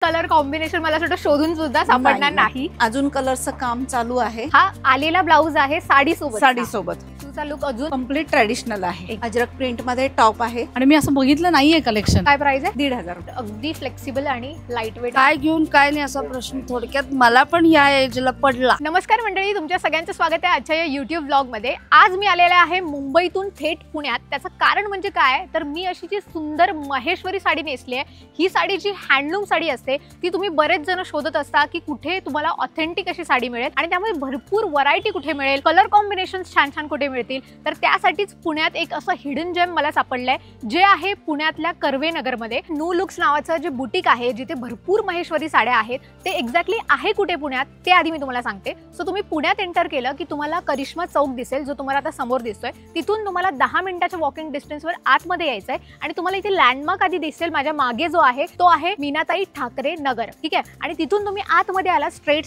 Colour combination मला असं शोधून सुद्धा सापडणार नाही. अजून कलरचं काम चालू आहे. हा आलेला ब्लाऊज आहे साडी सोबत. तुझा लुक अजून कम्प्लीट ट्रेडिशनल आहे. अजरक प्रिंट मध्ये टॉप आहे आणि मी असं बघितलं नाहीये कलेक्शन. काय प्राइस आहे? 1,500. अगदी फ्लेक्सिबल आणि लाईट वेट. काय घेऊन काय नाही असा प्रश्न थोडक्यात मला पण या एजला पडला. नमस्कार मंडळी, तुमच्या सगळ्यांचं स्वागत आहे आजच्या या YouTube व्लॉग मध्ये. आज मी आलेले आहे मुंबईतून थेट पुण्यात. त्याचं कारण म्हणजे काय तर मी अशी जी सुंदर महेश्वरी साडी नेसली आहे. ही साडी जी हँडलूम साडी असते ती तुम्ही बरेच जण शोधत असता की कुठे तुम्हाला ऑथेंटिक अशी साडी मिळेल आणि त्यामध्ये भरपूर व्हरायटी कुठे मिळेल, कलर कॉम्बिनेशन छान छान कुठे मिळतील. तर त्यासाठीच पुण्यात एक असं हिडन जेम मला सापडलंय जे आहे पुण्यातल्या कर्वे नगरमध्ये. न्यू लुक्स नावाचं जे बुटीक आहे जिथे भरपूर महेश्वरी साड्या आहेत. ते एक्झॅक्टली आहे कुठे पुण्यात ते आधी मी तुम्हाला सांगते. सो तुम्ही पुण्यात एंटर केलं की तुम्हाला करिश्मा चौक दिसेल जो तुम्हाला आता समोर दिसतोय. तिथून तुम्हाला 10 मिनिटाच्या वॉकिंग डिस्टन्सवर आतमध्ये यायचंय आणि तुम्हाला इथे लँडमार्क आधी दिसेल. माझ्या मागे जो आहे तो आहे मीनाताई ठाकरे नगर, ठीक आहे. आणि तिथून तुम्ही आतमध्ये आला स्ट्रेट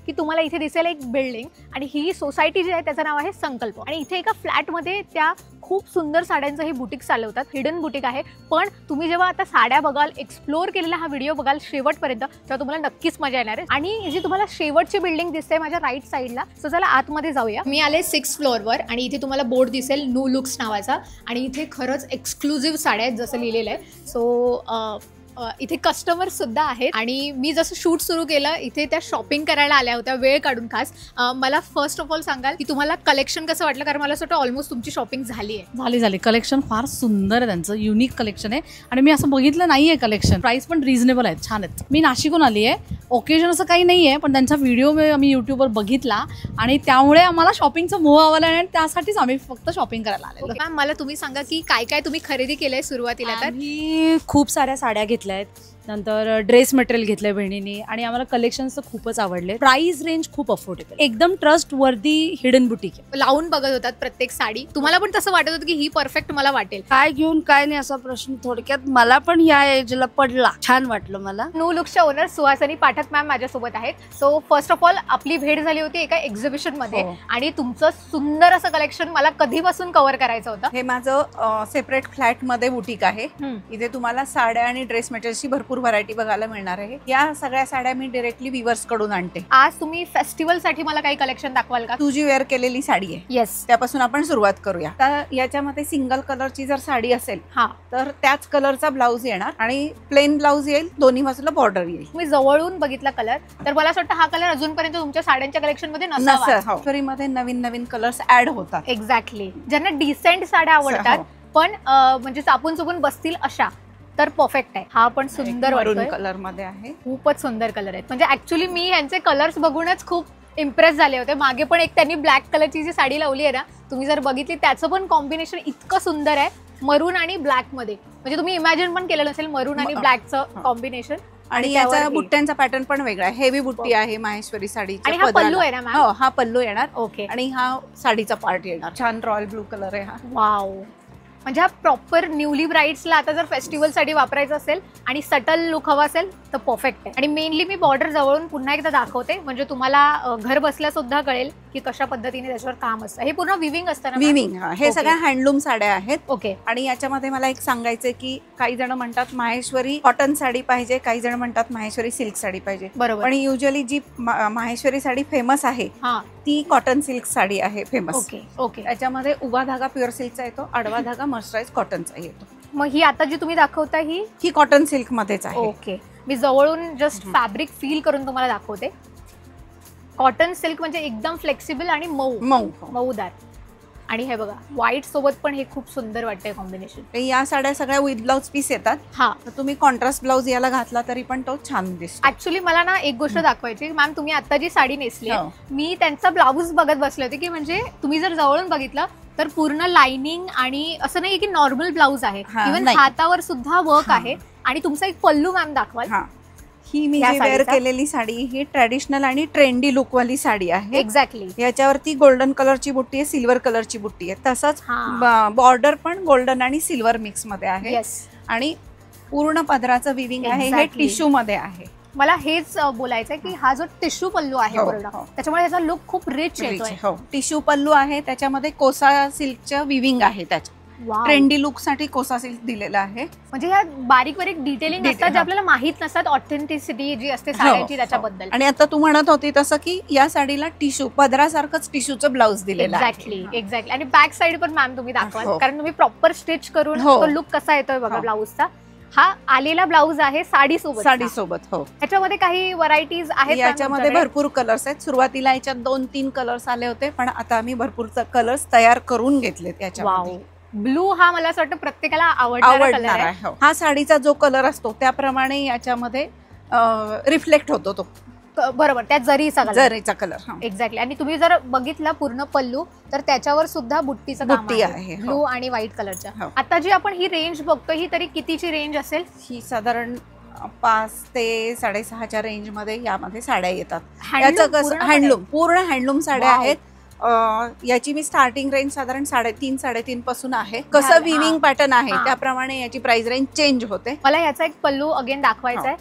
की तुम्हाला इथे दिसेल एक बिल्डिंग आणि ही सोसायटी जी आहे त्याचं नाव आहे संकल्प. आणि इथे एका फ्लॅट मध्ये त्या खूप सुंदर साड्यांचं हे बुटीक चालवतात. हिडन बुटीक आहे. पण तुम्ही जेव्हा आता साड्या बघाल, एक्सप्लोर केलेला हा व्हिडिओ बघाल शेवटपर्यंत, तेव्हा तुम्हाला नक्कीच मजा येणार आहे. आणि जी तुम्हाला शेवटची बिल्डिंग दिसते माझ्या राईट साईडला, सो चला आतमध्ये जाऊया. मी आले 6th फ्लोअरवर आणि इथे तुम्हाला बोर्ड दिसेल न्यू लुक्स नावाचा आणि इथे खरंच एक्सक्लुझिव्ह साड्या आहेत जसं लिहिलेलं आहे. सो इथे कस्टमर सुद्धा आहेत आणि मी जसं शूट सुरू केलं इथे त्या शॉपिंग करायला आल्या होत्या वेळ काढून खास. मला फर्स्ट ऑफ ऑल सांगाल की तुम्हाला कलेक्शन कसं वाटलं, कारण मला असं वाटतं ऑलमोस्ट तुमची शॉपिंग झाली आहे. झाली कलेक्शन फार सुंदर आहे, त्यांचं युनिक कलेक्शन आहे आणि मी असं बघितलं नाहीये कलेक्शन. प्राइस पण रिझनेबल आहेत, छान आहेत. मी नाशिकहून आली आहे. ओकेजन असं काही नाहीये पण त्यांचा व्हिडिओ आम्ही युट्यूबवर बघितला आणि त्यामुळे आम्हाला शॉपिंगचं मोह आवडला आणि त्यासाठीच आम्ही फक्त शॉपिंग करायला आलेलो. मॅम मला तुम्ही सांगा की काय काय तुम्ही खरेदी केलंय सुरुवातीला. तर मी खूप साऱ्या साड्या घेतल्या आहेत, नंतर ड्रेस मटेरियल घेतलंय बहिणीने आणि आम्हाला कलेक्शन्स खूपच आवडले. प्राइस रेंज खूप अफोर्डेबल, एकदम ट्रस्ट वर्दी हिडन बुटीक आहे. लावून बघत होतात प्रत्येक साडी, तुम्हाला पण तसं वाटत होतं की ही परफेक्ट मला वाटेल. काय घेऊन काय नाही असा प्रश्न थोडक्यात मला पण या एजला पडला. छान वाटलं मला. न्यू लुक्सच्या ओनर सुहासिनी पाठक मॅम माझ्यासोबत आहेत. सो फर्स्ट ऑफ ऑल आपली भेट झाली होती एका एक्झिबिशन मध्ये आणि तुमचं सुंदर असं कलेक्शन मला कधीपासून कव्हर करायचं होतं. हे माझं सेपरेट फ्लॅट मध्ये बुटीक आहे. इथे तुम्हाला साड्या आणि ड्रेस मटेरियलची भरपूर व्हरायटी बघायला मिळणार आहे. या सगळ्या साड्या मी डायरेक्टली विवर्स कडून आणते. आज तुम्ही फेस्टिवल साठी मला काही कलेक्शन दाखवाल का? तुझी वेअर केलेली साडी आहे. येस, त्यापासून आपण सुरुवात करूया. तर याच्यामध्ये सिंगल कलरची जर साडी असेल तर त्याच कलरचा ब्लाऊज येणार आणि प्लेन ब्लाऊज येईल, दोन्ही बाजूला बॉर्डर येईल. मी जवळून बघितला कलर तर मला असं वाटतं हा कलर अजूनपर्यंत तुमच्या साड्यांच्या कलेक्शन मध्ये नसावा. मध्ये नवीन नवीन कलर्स ऍड होतात. एक्झॅक्टली. ज्यांना डिसेंट साड्या आवडतात पण म्हणजे चापून चुपून बसतील अशा तर परफेक्ट आहे. हा पण सुंदर कलर मध्ये आहे. खूपच सुंदर कलर आहेत. म्हणजे ऍक्च्युली मी यांचे कलर्स बघूनच खूप इम्प्रेस झाले होते. मागे पण एक त्यांनी ब्लॅक कलरची जी साडी लावली आहे ना, तुम्ही जर बघितली त्याचं पण कॉम्बिनेशन इतकं सुंदर आहे मरून आणि ब्लॅक मध्ये. म्हणजे तुम्ही इमॅजिन पण केलं नसेल मरून आणि ब्लॅकचं कॉम्बिनेशन. आणि याचा बुट्ट्यांचा पॅटर्न पण वेगळा आहे. हेवी बुट्टी आहे माहेश्वरी साडी. आणि हा पल्लू आहे ना मॅम? हो, हा पल्लू येणार. ओके. आणि हा साडीचा पार्ट येणार. छान रॉयल ब्लू कलर आहे हा. वाव. म्हणजे हा प्रॉपर न्यूली ब्राईड्सला आता जर फेस्टिवल साठी वापरायचं असेल आणि सटल लुक हवा असेल तर परफेक्ट आहे. आणि मेनली मी बॉर्डर जवळून पुन्हा एकदा दाखवते म्हणजे तुम्हाला घर बसल्या सुद्धा कळेल की कशा पद्धतीने त्याच्यावर काम असतं. हे पूर्ण विविंग असतं ना? विविंग. हे सगळ्या हँडलूम साड्या आहेत. ओके. आणि याच्यामध्ये मला एक सांगायचंय की काही जण म्हणतात माहेश्वरी कॉटन साडी पाहिजे, काही जण म्हणतात माहेश्वरी सिल्क साडी पाहिजे. बरोबर. पण युजली जी माहेश्वरी साडी फेमस आहे ती कॉटन सिल्क साडी आहे फेमस. Okay okay. त्याच्यामध्ये उभा धागा प्युअर सिल्कचा येतो, आडवा धागा मर्सराइज कॉटनचा येतो. मग ही आता जी तुम्ही दाखवता ही कॉटन सिल्क मध्येच आहे. ओके. मी जवळून जस्ट फॅब्रिक फील करून तुम्हाला दाखवते. कॉटन सिल्क म्हणजे एकदम फ्लेक्सिबल आणि मऊदार. आणि हे बघा व्हाईट सोबत पण हे खूप सुंदर वाटतंय कॉम्बिनेशन. या साड्या सगळ्या विथ ब्लाउज पीस येतात. तर तुम्ही कॉन्ट्रास्ट ब्लाउज याला घातला तरी पण तो छान दिसतो. ऍक्च्युली मला ना एक गोष्ट दाखवायची मॅम. तुम्ही आता जी साडी नेसली मी त्यांचा ब्लाऊज बघत बसले होते की म्हणजे तुम्ही जर जवळून बघितलं तर पूर्ण लाइनिंग आणि असं नाही की नॉर्मल ब्लाऊज आहे, इव्हन हातावर सुद्धा वर्क आहे. आणि तुमचा एक पल्लू मॅम दाखवाल. ही मी वेअर केलेली साडी ही ट्रेडिशनल आणि ट्रेंडी लुक वाली साडी आहे. एक्झॅक्टली. याच्यावरती गोल्डन कलरची बुट्टी आहे, सिल्वर कलरची बुट्टी आहे. तसंच बॉर्डर पण गोल्डन आणि सिल्वर मिक्स मध्ये आहे. आणि पूर्ण पदराचं विविंग आहे. हे टिश्यू मध्ये आहे. मला हेच बोलायचं आहे की हा जो टिश्यू पल्लू आहे त्याच्यामुळे ह्याचा लुक खूप रिच येतोय. टिश्यू पल्लू आहे, त्याच्यामध्ये कोसा सिल्कचं विविंग आहे त्याच्यात. ट्रेंडी लुक साठी कोसा सिल्क दिलेला आहे. म्हणजे ह्या बारीक बारीक डिटेलिंग असतात जे आपल्याला माहित नसतात, ऑथेंटिसिटी जी असते साड्यांची त्याच्याबद्दल. आणि आता तू म्हणत होती तसं की या साडीला टिश्यू पदरासारखंच टिश्यूचं ब्लाउज दिलेलं आहे. एक्झॅक्टली. आणि बॅक साइड पण मॅम तुम्ही दाखवाल, कारण तुम्ही प्रॉपर स्टिच करून तो लुक कसा येतोय बघा ब्लाऊजचा. हा आलेला ब्लाऊज आहे साडी सोबत. हो, ह्याच्यामध्ये काही व्हरायटीज आहेत. याच्यामध्ये भरपूर कलर्स आहेत. सुरुवातीला याच्यात 2-3 कलर्स आले होते, पण आता आम्ही भरपूर कलर्स तयार करून घेतलेत याच्यामध्ये. ब्लू हा मला असं वाटतं प्रत्येकाला आवडणार आहे. हा साडीचा जो कलर असतो त्याप्रमाणे याच्यामध्ये रिफ्लेक्ट होतो तो. बरोबर, त्या जरीचा कलर. एक्झॅक्टली. आणि तुम्ही जर बघितला पूर्ण पल्लू तर त्याच्यावर सुद्धा बुट्टीचं काम आहे, ब्लू आणि व्हाईट कलरच्या. आता जी आपण ही रेंज बघतो ही तरी कितीची रेंज असेल? ही साधारण 5 ते 6.5च्या रेंज मध्ये यामध्ये साड्या येतात. याचं कसं हँडलूम, पूर्ण हँडलूम साड्या आहेत. याची मी स्टार्टिंग रेंज साधारण 3.5 पासून आहे. कसं विविंग पॅटर्न आहे त्याप्रमाणे याची प्राइस रेंज चेंज होते. मला याचा एक पल्लू अगेन दाखवायचा आहे.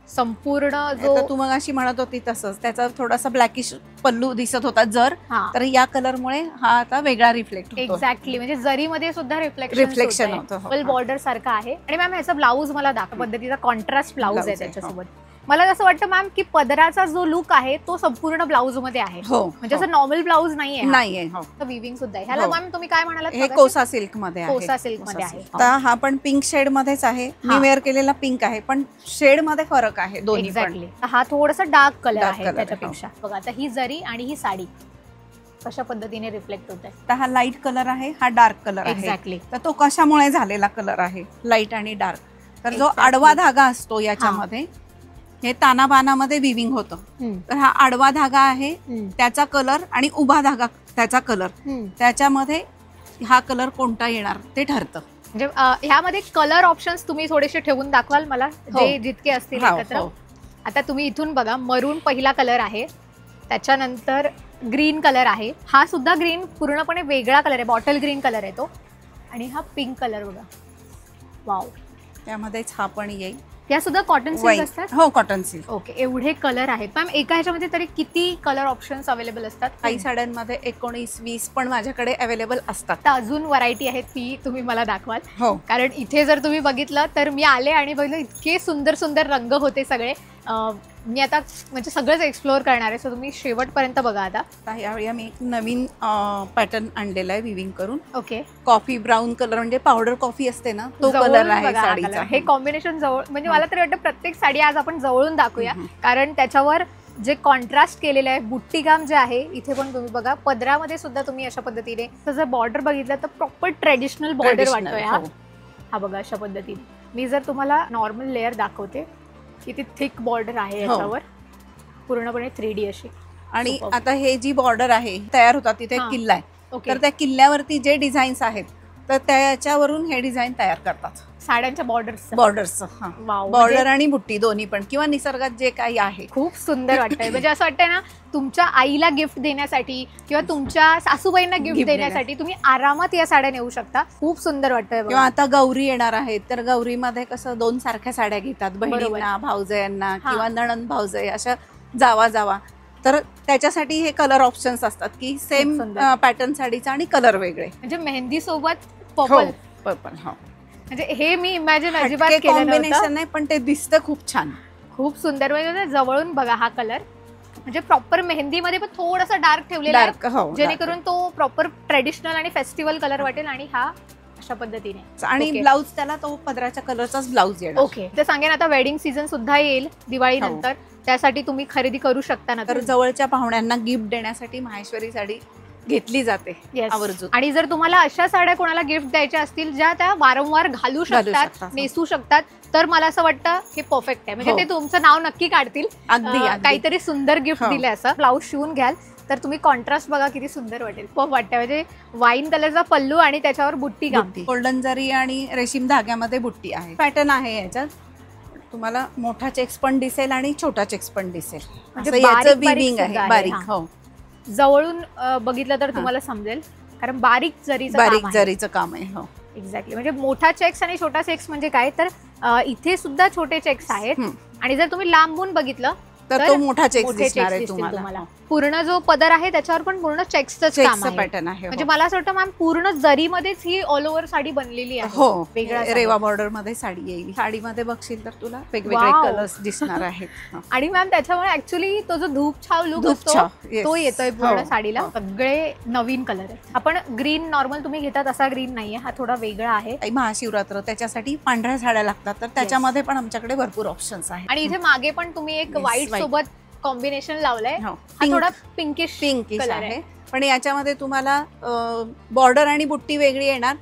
संपूर्ण जो तू मग अशी म्हणत होती तसंच त्याचा थोडासा ब्लॅकिश पल्लू दिसत होता जर, तर या कलरमुळे हा आता वेगळा रिफ्लेक्ट होतो. एक्झॅक्टली. म्हणजे जरीमध्ये सुद्धा रिफ्लेक्शन होतं. फुल बॉर्डर सारखा आहे. आणि मॅम ह्याचा ब्लाऊज मला दाखवा पद्धतीचा कॉन्ट्रास्ट ब्लाऊज आहे त्याच्यासोबत. मला असं वाटतं मॅम की पदराचा जो लुक आहे तो संपूर्ण ब्लाऊज मध्ये आहे. म्हणजे असं नॉर्मल ब्लाऊज नाहीये. विविंग सुद्धा आहे. ह्याला मॅम तुम्ही काय म्हणालात? हे कोसा सिल्क मध्ये आहे. कोसा सिल्क मध्ये आहे. आता हा पण पिंक शेड मध्येच आहे. मी वेअर केलेला पिंक आहे, पण शेड मध्ये फरक आहे दोन्ही. एक्झॅक्टली. हा थोडासा डार्क कलर आहे त्याच्यापेक्षा. बघा आता ही जरी आणि ही साडी कशा पद्धतीने रिफ्लेक्ट होत आहे. तर हा लाईट कलर आहे, हा डार्क कलर आहे. एक्झॅक्टली. तर तो कशामुळे झालेला कलर आहे, लाईट आणि डार्क. तर जो आडवा धागा असतो याच्यामध्ये हे तानाबानामध्ये विविंग होतं. तर हा आडवा धागा आहे त्याचा कलर आणि उभा धागा त्याचा कलर, त्याच्यामध्ये हा कलर कोणता येणार ते ठरतं. म्हणजे ह्यामध्ये कलर ऑप्शन्स तुम्ही थोडेसे ठेवून दाखवाल मला, जे जितके असतील एकत्र. आता तुम्ही इथून बघा, मरून पहिला कलर आहे, त्याच्यानंतर ग्रीन कलर आहे. हा सुद्धा ग्रीन पूर्णपणे वेगळा कलर आहे, बॉटल ग्रीन कलर आहे तो. आणि हा पिंक कलर बघा. वाव. त्यामध्येच हा पण येईल. या सुद्धा कॉटन सिल्क असतात. हो, कॉटन सिल्क. ओके. एवढे कलर आहेत मॅम. एका ह्याच्यामध्ये तरी किती कलर ऑप्शन्स अवेलेबल असतात? काही साड्यांमध्ये 19-20 पण माझ्याकडे अवेलेबल असतात. तर अजून व्हरायटी आहेत ती तुम्ही मला दाखवाल? हो. कारण इथे जर तुम्ही बघितलं तर मी आले आणि बघितलं इतके सुंदर सुंदर रंग होते सगळे. मी आता म्हणजे सगळंच एक्सप्लोअर करणार आहे, सो तुम्ही शेवटपर्यंत बघा. आता यावेळी आम्ही एक नवीन पॅटर्न आणलेला आहे विविंग करून. ओके. कॉफी ब्राऊन कलर, म्हणजे पावडर कॉफी असते ना, तो कलर आहे साडीचा. हे कॉम्बिनेशन जवळ, म्हणजे मला तरी वाटतं प्रत्येक साडी आज आपण जवळून दाखवूया, कारण त्याच्यावर जे कॉन्ट्रास्ट केलेलं आहे, बुट्टी काम जे आहे इथे पण तुम्ही बघा. पदरामध्ये सुद्धा तुम्ही अशा पद्धतीने जर बॉर्डर बघितलं तर प्रॉपर ट्रेडिशनल बॉर्डर वाटतोय. हा बघा अशा पद्धतीने. मी जर तुम्हाला नॉर्मल लेअर दाखवते, किती थिक बॉर्डर आहे याच्यावर, पूर्णपणे 3D अशी. आणि आता हे जी बॉर्डर आहे तयार होतात तिथे किल्ला आहे, तर त्या किल्ल्यावरती जे डिझाईन्स आहेत तर त्याच्यावरून हे डिझाईन तयार करतात साड्यांच्या बॉर्डर्स. बॉर्डर आणि बुट्टी दोन्ही पण, किंवा निसर्गात जे काही आहे. खूप सुंदर वाटतंय. म्हणजे असं वाटतंय ना, तुमच्या आईला गिफ्ट देण्यासाठी किंवा तुमच्या सासूबाईंना गिफ्ट देण्यासाठी तुम्ही आरामात या साड्या नेऊ शकता. खूप सुंदर वाटतंय. किंवा आता गौरी येणार आहेत, तर गौरीमध्ये कसं 2 सारख्या साड्या घेतात, बहिणींना, भाऊजयांना किंवा नणंद भाऊजय अशा जावा, तर त्याच्यासाठी हे कलर ऑप्शन्स असतात की सेम पॅटर्न साडीचा आणि कलर वेगळे. म्हणजे मेहंदी सोबत पर्पल. म्हणजे हे मी इमॅजिन अजिबात कॉम्बिनेशन नाही, पण ते दिसतं खूप छान, खूप सुंदर. म्हणजे जवळून बघा हा कलर, म्हणजे प्रॉपर मेहंदीमध्ये पण थोडासा डार्क ठेवलेला आहे, जेणेकरून तो प्रॉपर ट्रेडिशनल आणि फेस्टिवल कलर वाटेल. आणि हा अशा पद्धतीने. आणि ब्लाऊज त्याला तो पदराच्या कलरचाच ब्लाऊज येईल. ओके. ते सांगेन आता वेडिंग सीझन सुद्धा येईल दिवाळी नंतर, त्यासाठी तुम्ही खरेदी करू शकता ना. तर जवळच्या पाहुण्यांना गिफ्ट देण्यासाठी माहेश्वरी साडी घेतली जाते आवर्जून. आणि जर तुम्हाला अशा साड्या कोणाला गिफ्ट द्यायच्या असतील ज्या त्या वारंवार घालू शकतात, नेसू शकतात, तर मला असं वाटतं हे परफेक्ट आहे. म्हणजे ते तुमचं नाव नक्की काढतील. काहीतरी सुंदर गिफ्ट दिलं असं. ब्लाऊज शिवून घ्याल तर तुम्ही कॉन्ट्रास्ट बघा किती सुंदर वाटेल. खूप वाटतं. म्हणजे वाईन कलरचा पल्लू आणि त्याच्यावर बुट्टी काम, गोल्डन जरी आणि रेशीम धाग्यामध्ये बुट्टी आहे. पॅटर्न आहे याच्यात. तुम्हाला मोठा चेक्स पण दिसेल आणि छोटा चेक्स पण दिसेल. म्हणजे याचं विविंग आहे बारीक. हो, जवळून बघितलं तर तुम्हाला समजेल, कारण बारीक जरीचं काम आहे. हो, एक्झॅक्टली. म्हणजे मोठा चेक्स आणि छोटा चेक्स म्हणजे काय, तर इथे सुद्धा छोटे चेक्स आहेत. आणि जर तुम्ही लांबून बघितलं तर तो मोठा चेक्स दिसणार आहे तुम्हाला. पूर्ण जो पदर आहे त्याच्यावर पण पूर्ण चेक्सचं काम आहे. पॅटर्न आहे. म्हणजे मला असं वाटतं मॅम पूर्ण जरीमध्येच ही ऑल ओव्हर साडी बनलेली आहे. हो, वेगळा रेवा बॉर्डर मध्ये साडी येईल. साडीमध्ये बघशील तर तुला वेगवेगळे Wow. कलर्स दिसणार आहेत. आणि मॅम त्याच्यामुळे ऍक्च्युली तो जो धूप छाव लुक असतो तो येतोय पूर्ण साडीला. सगळे नवीन कलर आहेत. आपण ग्रीन नॉर्मल तुम्ही घेतात असा ग्रीन नाहीये, हा थोडा वेगळा आहे. महाशिवरात्र त्याच्यासाठी पांढऱ्या साड्या लागतात, तर त्याच्यामध्ये पण आमच्याकडे भरपूर ऑप्शन्स आहेत. आणि इथे मागे पण तुम्ही एक व्हाईट सोबत कॉम्बिनेशन लावलंय. हा थोडा पिंकिश कलर आहे, पण याच्यामध्ये तुम्हाला बॉर्डर आणि बुट्टी वेगळी येणार,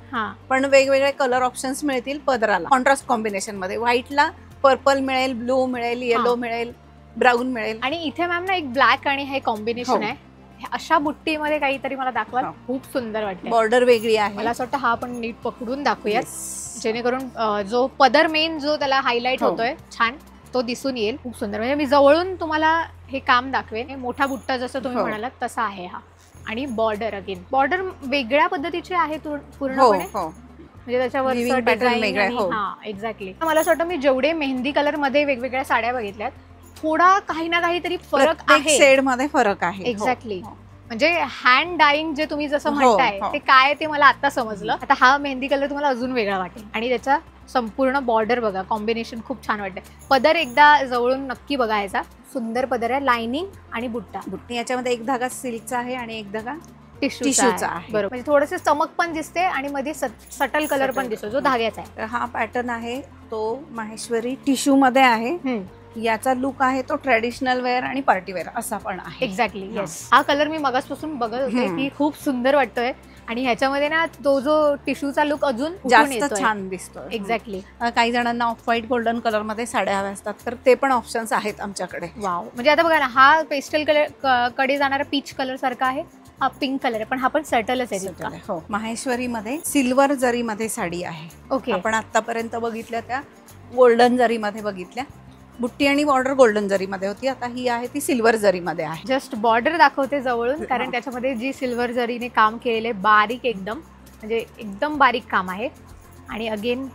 पण वेगवेगळे कलर ऑप्शन्स मिळतील पदराला. कॉन्ट्रास्ट कॉम्बिनेशन मध्ये व्हाईटला पर्पल मिळेल, ब्लू मिळेल, येलो मिळेल, ब्राऊन मिळेल. आणि इथे मॅम ना एक ब्लॅक आणि हे कॉम्बिनेशन आहे. अशा बुट्टीमध्ये काहीतरी मला दाखवा, खूप सुंदर वाटतं. बॉर्डर वेगळी आहे. मला असं वाटतं हा आपण नीट पकडून दाखवूयात, जेणेकरून जो पदर मेन जो त्याला हायलाइट होतोय छान तो दिसून येईल. खूप सुंदर. म्हणजे मी जवळून तुम्हाला हे काम दाखवेन. मोठा बुट्टा जसं तुम्ही म्हणालात तसा आहे हा. आणि बॉर्डर अगेन बॉर्डर वेगळ्या पद्धतीची आहे पूर्णपणे. म्हणजे त्याच्यावर डिझाइन. हा एक्झॅक्टली. मला असं वाटतं मी जेवढे मेहंदी कलर मध्ये वेगवेगळ्या साड्या बघितल्यात थोडा काही ना काहीतरी फरक आहे. शेड मध्ये फरक आहे. एक्झॅक्टली. म्हणजे हँड डाईंग जे तुम्ही जसं म्हणताय ते काय ते मला आता समजलं. आता हा मेहंदी कलर तुम्हाला अजून वेगळा वाटेल. आणि त्याचा संपूर्ण बॉर्डर बघा, कॉम्बिनेशन खूप छान वाटतं. पदर एकदा जवळून नक्की बघायचा. सुंदर पदर आहे, लाइनिंग आणि बुट्टा. याच्यामध्ये एक धागा सिल्कचा आहे आणि एक धागा टिश्यूचा आहे. बरोबर. म्हणजे थोडेसे चमक पण दिसते आणि मध्ये सटल कलर पण दिसतो जो धाग्याचा आहे. हा पॅटर्न आहे तो माहेश्वरी टिश्यू मध्ये आहे. याचा लुक आहे तो ट्रेडिशनल वेअर आणि पार्टी वेअर असा पण आहे. एक्झॅक्टली. येस. हा कलर मी मगासपासून बघत होते की खूप सुंदर वाटतोय. आणि ह्याच्यामध्ये ना तो जो टिश्यूचा लुक अजून जास्त छान दिसतो. एक्झॅक्टली. काही जणांना ऑफ व्हाईट गोल्डन कलर मध्ये साड्या हव्या असतात तर ते पण ऑप्शन्स आहेत आमच्याकडे. वाव. म्हणजे आता बघा ना, हा पेस्टल कलर कडे जाणारा पीच कलर सारखा आहे, हा पिंक कलर आहे, पण हा पण सटलच आहे. हो. माहेश्वरी मध्ये सिल्वर जरी मध्ये साडी आहे. ओके. आपण आतापर्यंत बघितल्या त्या गोल्डन जरी मध्ये बघितल्या. बुट्टी आणि बॉर्डर गोल्डन जरी मध्ये होती, आता ही आहे ती सिल्वर जरी मध्ये आहे. जस्ट बॉर्डर दाखवते जवळून, कारण त्याच्यामध्ये जी सिल्वर जरीने काम केलेले बारीक एकदम, म्हणजे एकदम बारीक काम आहे. आणि अगेन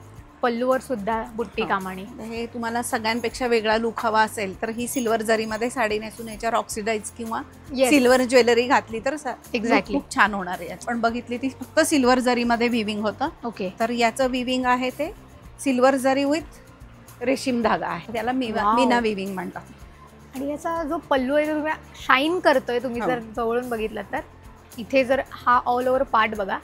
पल्लूवर सुद्धा बुट्टी कामाने. हे तुम्हाला सगळ्यांपेक्षा वेगळा लुक हवा असेल तर ही सिल्वर जरी मध्ये साडी नेसून याच्यावर ऑक्सिडाइज किंवा सिल्वर ज्वेलरी घातली तर एक्झॅक्टली खूप छान होणार आहे. पण बघितली ती फक्त सिल्वर जरी मध्ये विविंग होतं. ओके. तर याचं विविंग आहे ते सिल्वर जरी विथ रेशीम धागा आहे, त्याला मीना विविंग म्हणतात. आणि याचा जो पल्लू आहे तो तुम्ही शाईन करतोय, तुम्ही जर जवळून बघितलं तर इथे जर हा ऑल ओव्हर पार्ट बघा,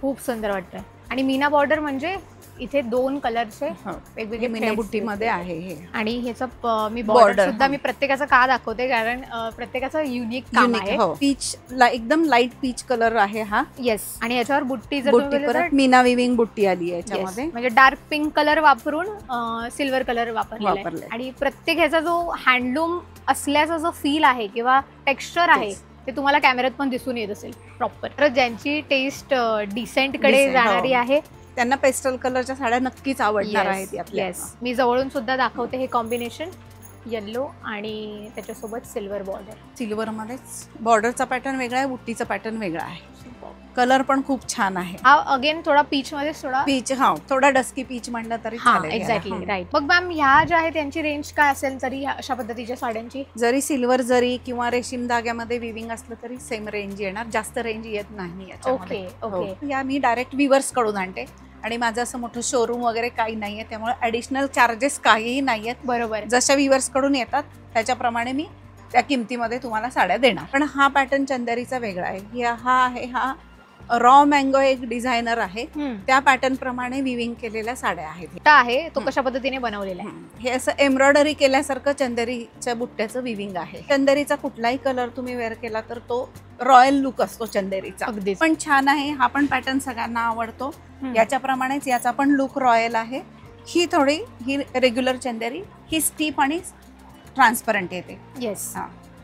खूप सुंदर वाटतंय. आणि मीना बॉर्डर म्हणजे इथे 2 कलरचे वेगवेगळे मीना बुट्टी मध्ये आहे हे. आणि ह्याचं मी बॉर्डर सुद्धा मी प्रत्येकाचं का दाखवते, कारण प्रत्येकाचं युनिक काम आहे. पीच एकदम लाईट पीच कलर आहे हा. येस. आणि याच्यावर बुट्टी जर मीना विविंग बुट्टी आली आहे याच्यामध्ये. म्हणजे डार्क पिंक कलर वापरून सिल्वर कलर वापरले. आणि प्रत्येक ह्याचा जो हँडलूम असल्याचा जो फील आहे किंवा टेक्स्चर आहे ते तुम्हाला कॅमेऱ्यात पण दिसून येत असेल प्रॉपर. तर ज्यांची टेस्ट डिसेंट कडे जाणारी आहे त्यांना पेस्टल कलरच्या साड्या नक्कीच आवडणार आहेत यातल्या. मी जवळून सुद्धा दाखवते हे कॉम्बिनेशन, येल्लो आणि त्याच्यासोबत सिल्वर बॉर्डर. सिल्वर मध्येच बॉर्डरचा पॅटर्न वेगळा आहे, बुट्टीचा पॅटर्न वेगळा आहे. कलर पण खूप छान आहे. हा अगेन थोडा पीच मध्ये थोडा पीच, थोडा डस्की पीच म्हणलं तरी चालेल. Exactly right. मग मॅम ह्या ज्या आहेत त्यांची रेंज काय असेल तरी अशा पद्धतीच्या साड्यांची? जरी सिल्वर जरी किंवा रेशीम धाग्यामध्ये विविंग असलं तरी सेम रेंज येणार, जास्त रेंज येत नाही याच्यामध्ये. ओके. या मी डायरेक्ट विवर्स कडून आणते आणि माझं असं मोठं शोरूम वगैरे काही नाहीये, त्यामुळे ऍडिशनल चार्जेस काहीही नाहीयेत. बरोबर. जशा विवर्स कडून येतात त्याच्याप्रमाणे मी त्या किमतीमध्ये तुम्हाला साड्या देणार. पण हा पॅटर्न चंदेरीचा वेगळा आहे. हा आहे हा रॉ मँगो एक डिझायनर आहे, त्या पॅटर्न प्रमाणे विविंग केलेल्या साड्या आहेत. आहे तो कशा पद्धतीने बनवलेला आहे. हे असं एम्ब्रॉयडरी केल्यासारखं चंदेरीच्या बुट्ट्याचं विविंग आहे. चंदेरीचा कुठलाही कलर तुम्ही वेअर केला तर तो रॉयल लुक असतो चंदेरीचा. पण छान आहे. हा पण पॅटर्न सगळ्यांना आवडतो. याच्याप्रमाणेच याचा पण लुक रॉयल आहे. ही रेग्युलर चंदेरी, ही स्टीप आणि ट्रान्सपरंट येते. येस.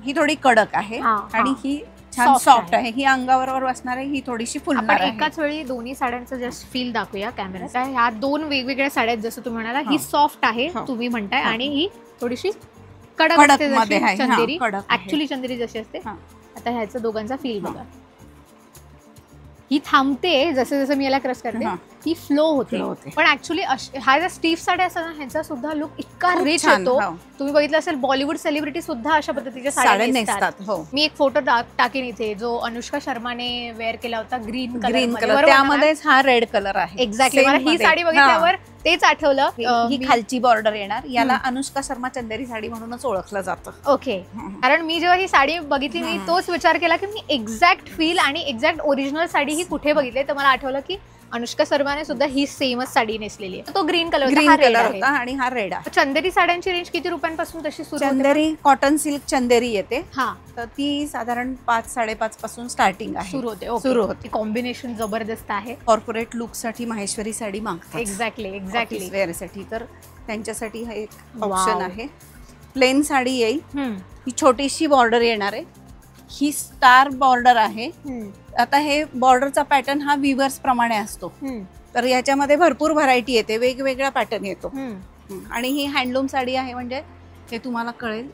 ही थोडी कडक आहे आणि ही छान सॉफ्ट आहे. ही अंगावर बसणार आहे, ही थोडीशी फुलणार आहे. एकाच वेळी दोन्ही साड्यांचं जस्ट फील दाखवूया कॅमेऱ्यात. ह्या 2 वेगवेगळ्या साड्या जसं तुम्ही म्हणाला, ही सॉफ्ट आहे तुम्ही म्हणताय आणि ही थोडीशी कडक असते चंदेरी. ऍक्च्युअली चंदेरी जशी असते. आता ह्याचं दोघांचा फील बघा. ही थांबते जसं जसं मी याला क्रश करते, हा. ही फ्लो होते. Flow होते. पण ऍक्च्युली ह्या ज्या स्टीफ साड्या असतात ना, ह्यांचा सुद्धा लुक इतका खूप रिच छान, येतो. हो. तुम्ही बघितलं असेल बॉलिवूड सेलिब्रिटी सुद्धा अशा पद्धतीच्या साड्या साड्या नेसतात. नेसतात. हो, मी एक फोटो टाकेन इथे, जो अनुष्का शर्माने वेअर केला होता ग्रीन ग्रीन कलर. कलर, त्यामध्येच हा रेड कलर आहे. एक्झॅक्टली. Same मला ही मध्ये. साडी बघितल्यावर तेच आठवलं. ही खालची बॉर्डर येणार, याला अनुष्का शर्मा चंदेरी साडी म्हणूनच ओळखलं जातं. ओके. कारण मी जेव्हा ही साडी बघितली, मी तोच विचार केला की मी एक्झॅक्ट फील आणि एक्झॅक्ट ओरिजिनल साडी ही कुठे बघितली, तर मला आठवलं की अनुष्का शर्माने सुद्धा ही सेमच साडी नेसलेली आहे. तो ग्रीन कलर ग्रीन कलर होता आणि हा रेड आहे. चंदेरी साड्यांची रेंज किती रुपयांपासून तशी सुरू होते? चंदेरी कॉटन सिल्क चंदेरी येते, हा, तर ती साधारण 5-5.5 पासून स्टार्टिंग आहे. सुरू होते. सुरू होते. कॉम्बिनेशन जबरदस्त आहे. कॉर्पोरेट लुक साठी माहेश्वरी साडी मागतात. एक्झॅक्टली. वेअर साठी, तर त्यांच्यासाठी हा एक Wow. ऑप्शन आहे. प्लेन साडी येईल, हम्म. ही छोटीशी बॉर्डर येणार आहे, ही स्टार बॉर्डर आहे. आता हे बॉर्डरचा पॅटर्न हा विवर्स प्रमाणे असतो, तर याच्यामध्ये भरपूर व्हरायटी येते, वेगवेगळा पॅटर्न येतो. आणि ही हँडलूम साडी आहे, म्हणजे हे तुम्हाला कळेल,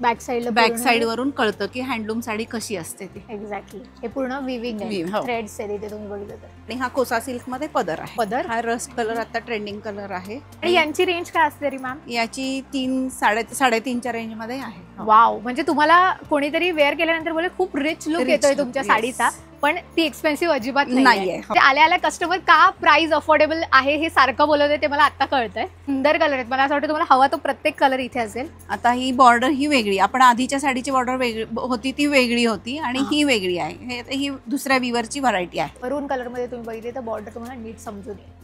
बॅक साईडला बॅक साईड वरून कळतं की हँडलूम साडी कशी असते ती. एक्झॅक्टली. हे पूर्ण विविंग आहे, Weave, हो. थ्रेड्स आहे तिथे तुम्ही बघितलं तर. आणि हा कोसा सिल्क मध्ये पदर आहे. पदर? हा रस्ट कलर आता ट्रेंडिंग कलर आहे. आणि यांची रेंज काय असते तरी मॅम? याची 3-3.5च्या रेंज मध्ये आहे. वाव. म्हणजे तुम्हाला कोणीतरी वेअर केल्यानंतर बोले खूप रिच लुक Rich येतोय look, तुमच्या yes. साडीचा, पण ती एक्सपेन्सिव्ह अजिबात नाहीये. नाहीये. ते आल्या आल्या कस्टमर का प्राइस अफोर्डेबल आहे हे सारखं बोलवते ते मला आता कळतंय. सुंदर कलर आहेत. मला असं वाटतं तुम्हाला हवा तो प्रत्येक कलर इथे असेल. आता ही बॉर्डर ही वेगळी, आपण आधीच्या साडीची बॉर्डर वेगळी होती ती वेगळी होती, आणि ही वेगळी आहे. ही दुसऱ्या विवरची व्हरायटी आहे. मरून कलर मध्ये तुम्ही बघितले तर बॉर्डर तुम्हाला नीट समजून येईल.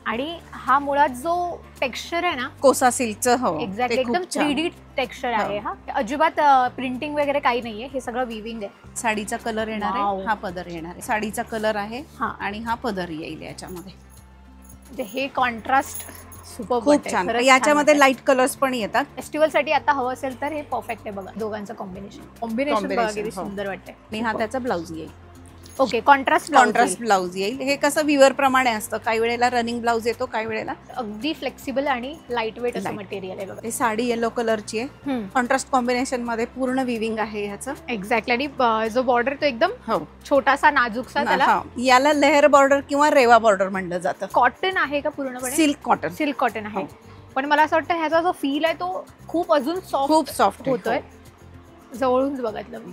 आणि हा मुळात जो टेक्स्चर आहे ना, कोसा सिल्कचं, हो, एक्झॅक्टली ते खूप एकदम छान. 3D टेक्स्चर आहे. हा अजिबात प्रिंटिंग वगैरे काही नाहीये, हे सगळं विविंग आहे. साडीचा कलर येणार Wow. आहे, हा पदर येणार आहे. साडीचा कलर आहे हा. आणि हा पदर येईल याच्यामध्ये. म्हणजे हे कॉन्ट्रास्ट खूप छान. याच्यामध्ये लाईट कलर्स पण येतात. फेस्टिवल साठी आता हवं असेल तर हे परफेक्ट आहे. बघा दोघांचं कॉम्बिनेशन बघा किती हो. सुंदर वाटतंय. आणि हा त्याचा ब्लाऊज येईल. ओके. कॉन्ट्रास्ट ब्लाऊज येईल. हे कसं विवर प्रमाणे असतं, काही वेळेला रनिंग ब्लाऊज येतो, काही वेळेला अगदी फ्लेक्सिबल आणि लाईट वेट असं Light. मटेरियल आहे. बघा हे साडी येलो कलरची आहे, कॉन्ट्रास्ट कॉम्बिनेशन मध्ये पूर्ण विविंग आहे ह्याचं. एक्झॅक्टली. आणि जो बॉर्डर तो एकदम हो, छोटासा नाजूकसा, त्याला हा. याला लेअर बॉर्डर किंवा रेवा बॉर्डर म्हणलं जातं. कॉटन आहे का पूर्णपणे? Silk cotton. सिल्क कॉटन आहे. हो. पण मला असं वाटतं ह्याचा जो फील आहे तो खूप अजून खूप सॉफ्ट होतोय. जवळून बघितलं मी.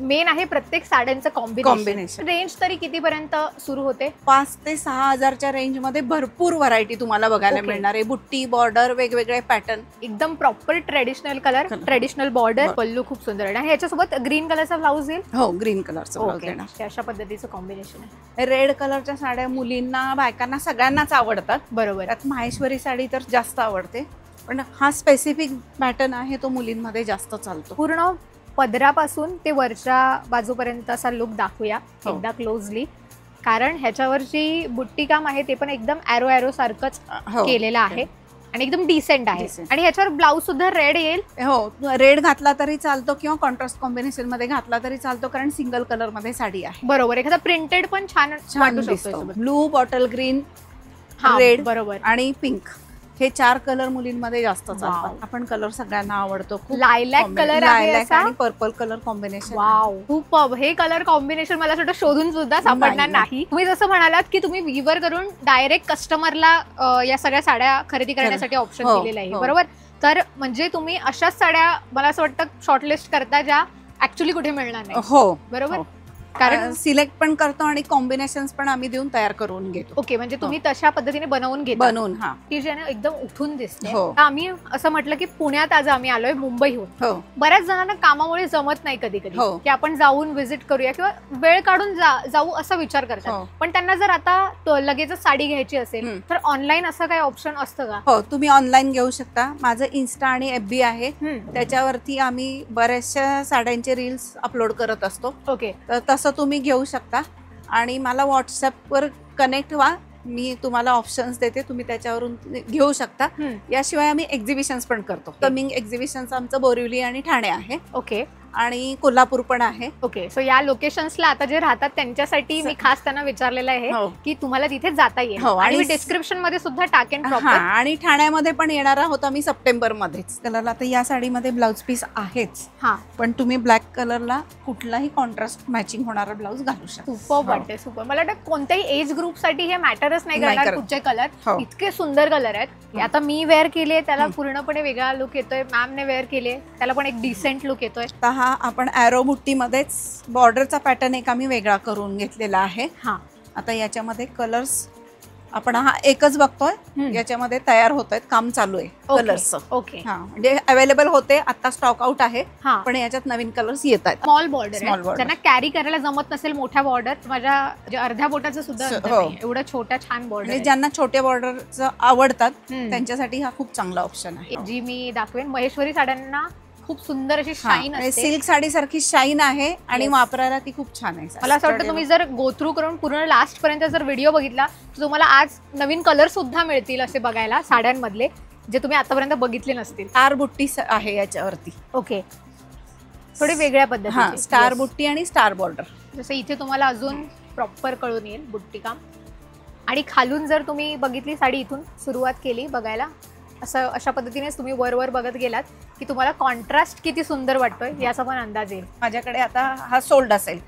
मेन आहे प्रत्येक साड्यांचं कॉम्बिनेशन. कॉम्बिनेशन. रेंज तरी कितीपर्यंत सुरू होते? 5 ते 6 हजारच्या रेंज मध्ये भरपूर व्हरायटी तुम्हाला बघायला Okay. मिळणार आहे. बुट्टी, बॉर्डर, वेगवेगळे पॅटर्न. एकदम proper traditional colour, traditional border, pallu खूप सुंदर आहे. आणि याच्यासोबत ग्रीन कलरचा ब्लाऊज येईल. हो, ग्रीन कलरचं ब्लाऊज ओके. येणार. अशा पद्धतीचं कॉम्बिनेशन आहे. रेड कलरच्या साड्या मुलींना, बायकांना सगळ्यांनाच आवडतात. बरोबर. त्यात माहेश्वरी साडी तर जास्त आवडते, पण हा स्पेसिफिक पॅटर्न आहे तो मुलींमध्ये जास्त चालतो. पूर्ण पदरापासून ते वरच्या बाजूपर्यंत असा लुक दाखवूया हो. एकदा क्लोजली, कारण ह्याच्यावर जी बुट्टी काम आहे ते पण एकदम ॲरो सारखंच हो. केलेलं आहे आणि एकदम डिसेंट आहे. Decent. आणि ह्याच्यावर ब्लाऊज सुद्धा रेड येईल. हो, रेड घातला तरी चालतो किंवा कॉन्ट्रास्ट कॉम्बिनेशन मध्ये घातला तरी चालतो, कारण सिंगल कलर मध्ये साडी आहे. बरोबर. एखादा प्रिंटेड पण छान वाटू शकतो दिसतो. यासोबत. ब्लू, बॉटल ग्रीन, हा, रेड बरोबर. आणि पिंक, हे 4 कलर मुलींमध्ये जास्त चालतात. Wow. आपण कलर सगळ्यांना आवडतो खूप. लायलॅक कलर आहे लायलॅक असा. आणि पर्पल कलर कॉम्बिनेशन. वाव, खूप हे कलर कॉम्बिनेशन मला असं शोधून सुद्धा सापडणार नाही. नाही. तुम्ही जसं म्हणालात की तुम्ही विवर करून डायरेक्ट कस्टमरला या सगळ्या साड्या खरेदी करण्यासाठी ऑप्शन हो, दिलेलं आहे. हो. बरोबर. तर म्हणजे तुम्ही अशाच साड्या मला असं वाटतं शॉर्टलिस्ट करता ज्या ऍक्च्युली कुठे मिळणार नाही. हो, बरोबर. हो. कारण सिलेक्ट पण करतो आणि कॉम्बिनेशन्स पण आम्ही देऊन तयार करून घेतो. ओके, म्हणजे तुम्ही तशा पद्धतीने बनवून घेता बनवून. हा, की जे ना एकदम उठून दिसते. हो. आम्ही असं म्हटलं की पुण्यात आज आम्ही आलोय मुंबईहून. हो, बऱ्याच जणांना कामामुळे जमत नाही कधी कधी हो. की आपण जाऊन व्हिजिट करूया किंवा वेळ काढून जाऊ असा विचार करतात. हो. पण त्यांना जर आता लगेचच साडी घ्यायची असेल तर ऑनलाईन असं काही ऑप्शन असतं का? हो, तुम्ही ऑनलाईन घेऊ शकता. माझं इन्स्टा आणि FB आहे, त्याच्यावरती आम्ही बऱ्याचशा साड्यांचे रील्स अपलोड करत असतो. ओके. तर तसं तुम्ही घेऊ शकता आणि मला व्हॉट्सअपवर कनेक्ट व्हा. मी तुम्हाला ऑप्शन्स देते, तुम्ही त्याच्यावरून घेऊ शकता. याशिवाय आम्ही एक्झिबिशन्स पण करतो. कमिंग एक्झिबिशन्स आमचं बोरिवली आणि ठाणे आहे. ओके. आणि कोल्हापूर पण आहे. ओके, सो या लोकेशन्सला आता जे राहतात त्यांच्यासाठी मी खास त्यांना विचारलेलं आहे की तुम्हाला तिथे जाता येईल. आणि मी डिस्क्रिप्शन मध्ये सुद्धा टाकेन प्रॉपर. आणि ठाण्यामध्ये पण येणार आहोत आम्ही सप्टेंबर मध्येच. कलरला तर या साडीमध्ये ब्लाउज पीस आहेच, पण तुम्ही ब्लॅक कलरला कुठलाही कॉन्ट्रास्ट मॅचिंग होणारा ब्लाउज घालू शकता. सुपर वाटते, सुपर. मला वाटतं कोणत्याही एज ग्रुप साठी हे मॅटरच नाही करणार कुठचे कलर. इतके सुंदर कलर आहेत. आता मी वेअर केले त्याला पूर्णपणे वेगळा लुक येतोय, मॅमने वेअर केले त्याला पण एक डिसेंट लुक येतोय. हा आपण एरो बुट्टीमध्येच बॉर्डरचा पॅटर्न एक आम्ही वेगळा करून घेतलेला आहे. आता याच्यामध्ये कलर्स आपण हा एकच बघतोय, याच्यामध्ये तयार होत आहेत, काम चालू आहे कलर्सचं. ओके, म्हणजे अवेलेबल होते, आता स्टॉक आउट आहे, पण याच्यात नवीन कलर्स येत आहेत. स्मॉल बॉर्डर, ज्यांना कॅरी करायला जमत नसेल मोठ्या बॉर्डर, माझ्या अर्ध्या बोटाचं सुद्धा एवढं छोट्या छान बॉर्डर, ज्यांना छोट्या बॉर्डरचं आवडतात त्यांच्यासाठी हा खूप चांगला ऑप्शन आहे. जी मी दाखवेन, महेश्वरी साड्यांना खूप सुंदर अशी शाईन असते. सिल्क साडी सारखी शाईन आहे आणि वापरायला ती खूप छान आहे. मला असं वाटतं तुम्ही जर गो थ्रू करून पूर्ण लास्ट पर्यंत जर व्हिडिओ बघितला तर तुम्हाला आज नवीन कलर सुद्धा मिळतील असे बघायला साड्यांमधले, जे तुम्ही आतापर्यंत बघितले नसतील. स्टार बुट्टी आहे याच्यावरती. ओके, थोडी वेगळ्या पद्धतीची स्टार बुट्टी आणि स्टार बॉर्डर. जसं इथे तुम्हाला अजून प्रॉपर कळून येईल बुट्टी काम. आणि खालून जर तुम्ही बघितली साडी, इथून सुरुवात केली बघायला, असं अशा पद्धतीनेच तुम्ही वर बघत गेलात की तुम्हाला कॉन्ट्रास्ट किती सुंदर वाटतोय याचा पण अंदाज येईल. माझ्याकडे आता हा सोल्ड असेल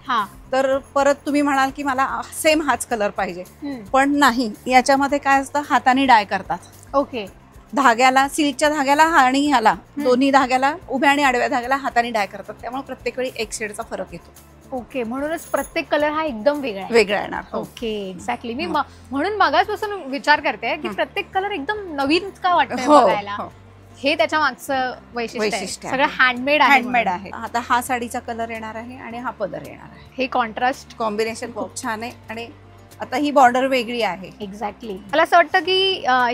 तर परत तुम्ही म्हणाल की मला सेम हाच कलर पाहिजे, पण नाही, याच्यामध्ये काय असतं, हाताने डाय करतात. ओके, धाग्याला, सिल्कच्या धाग्याला आणि ह्याला दोन्ही धाग्याला, उभ्या आणि आडव्या धाग्याला हाताने डाय करतात, त्यामुळे प्रत्येक वेळी एक शेडचा फरक येतो. ओके, म्हणूनच प्रत्येक कलर हा एकदम वेगळा येणार. Okay, exactly. मी म्हणून मगाचपासून विचार करते की प्रत्येक कलर एकदम नवीन का वाटतोय बघायला. हे त्याच्या मागचं वैशिष्ट्य, सगळं हँडमेड आहे. आता हा साडीचा कलर येणार आहे आणि हा पदर येणार आहे. हे कॉन्ट्रास्ट कॉम्बिनेशन खूप छान आहे. आणि आता ही बॉर्डर वेगळी आहे. एक्झॅक्टली. मला असं वाटतं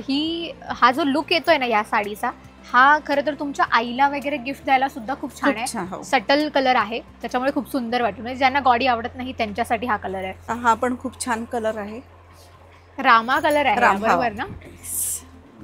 की हा जो लुक येतोय ना या साडीचा, हा खरं तर तुमच्या आईला वगैरे गिफ्ट द्यायला सुद्धा खूप छान आहे. सटल कलर आहे, त्याच्यामुळे खूप सुंदर वाटतो. म्हणजे ज्यांना गॉडी आवडत नाही त्यांच्यासाठी हा कलर आहे. हा पण खूप छान कलर आहे, रामा कलर आहे बरोबर ना,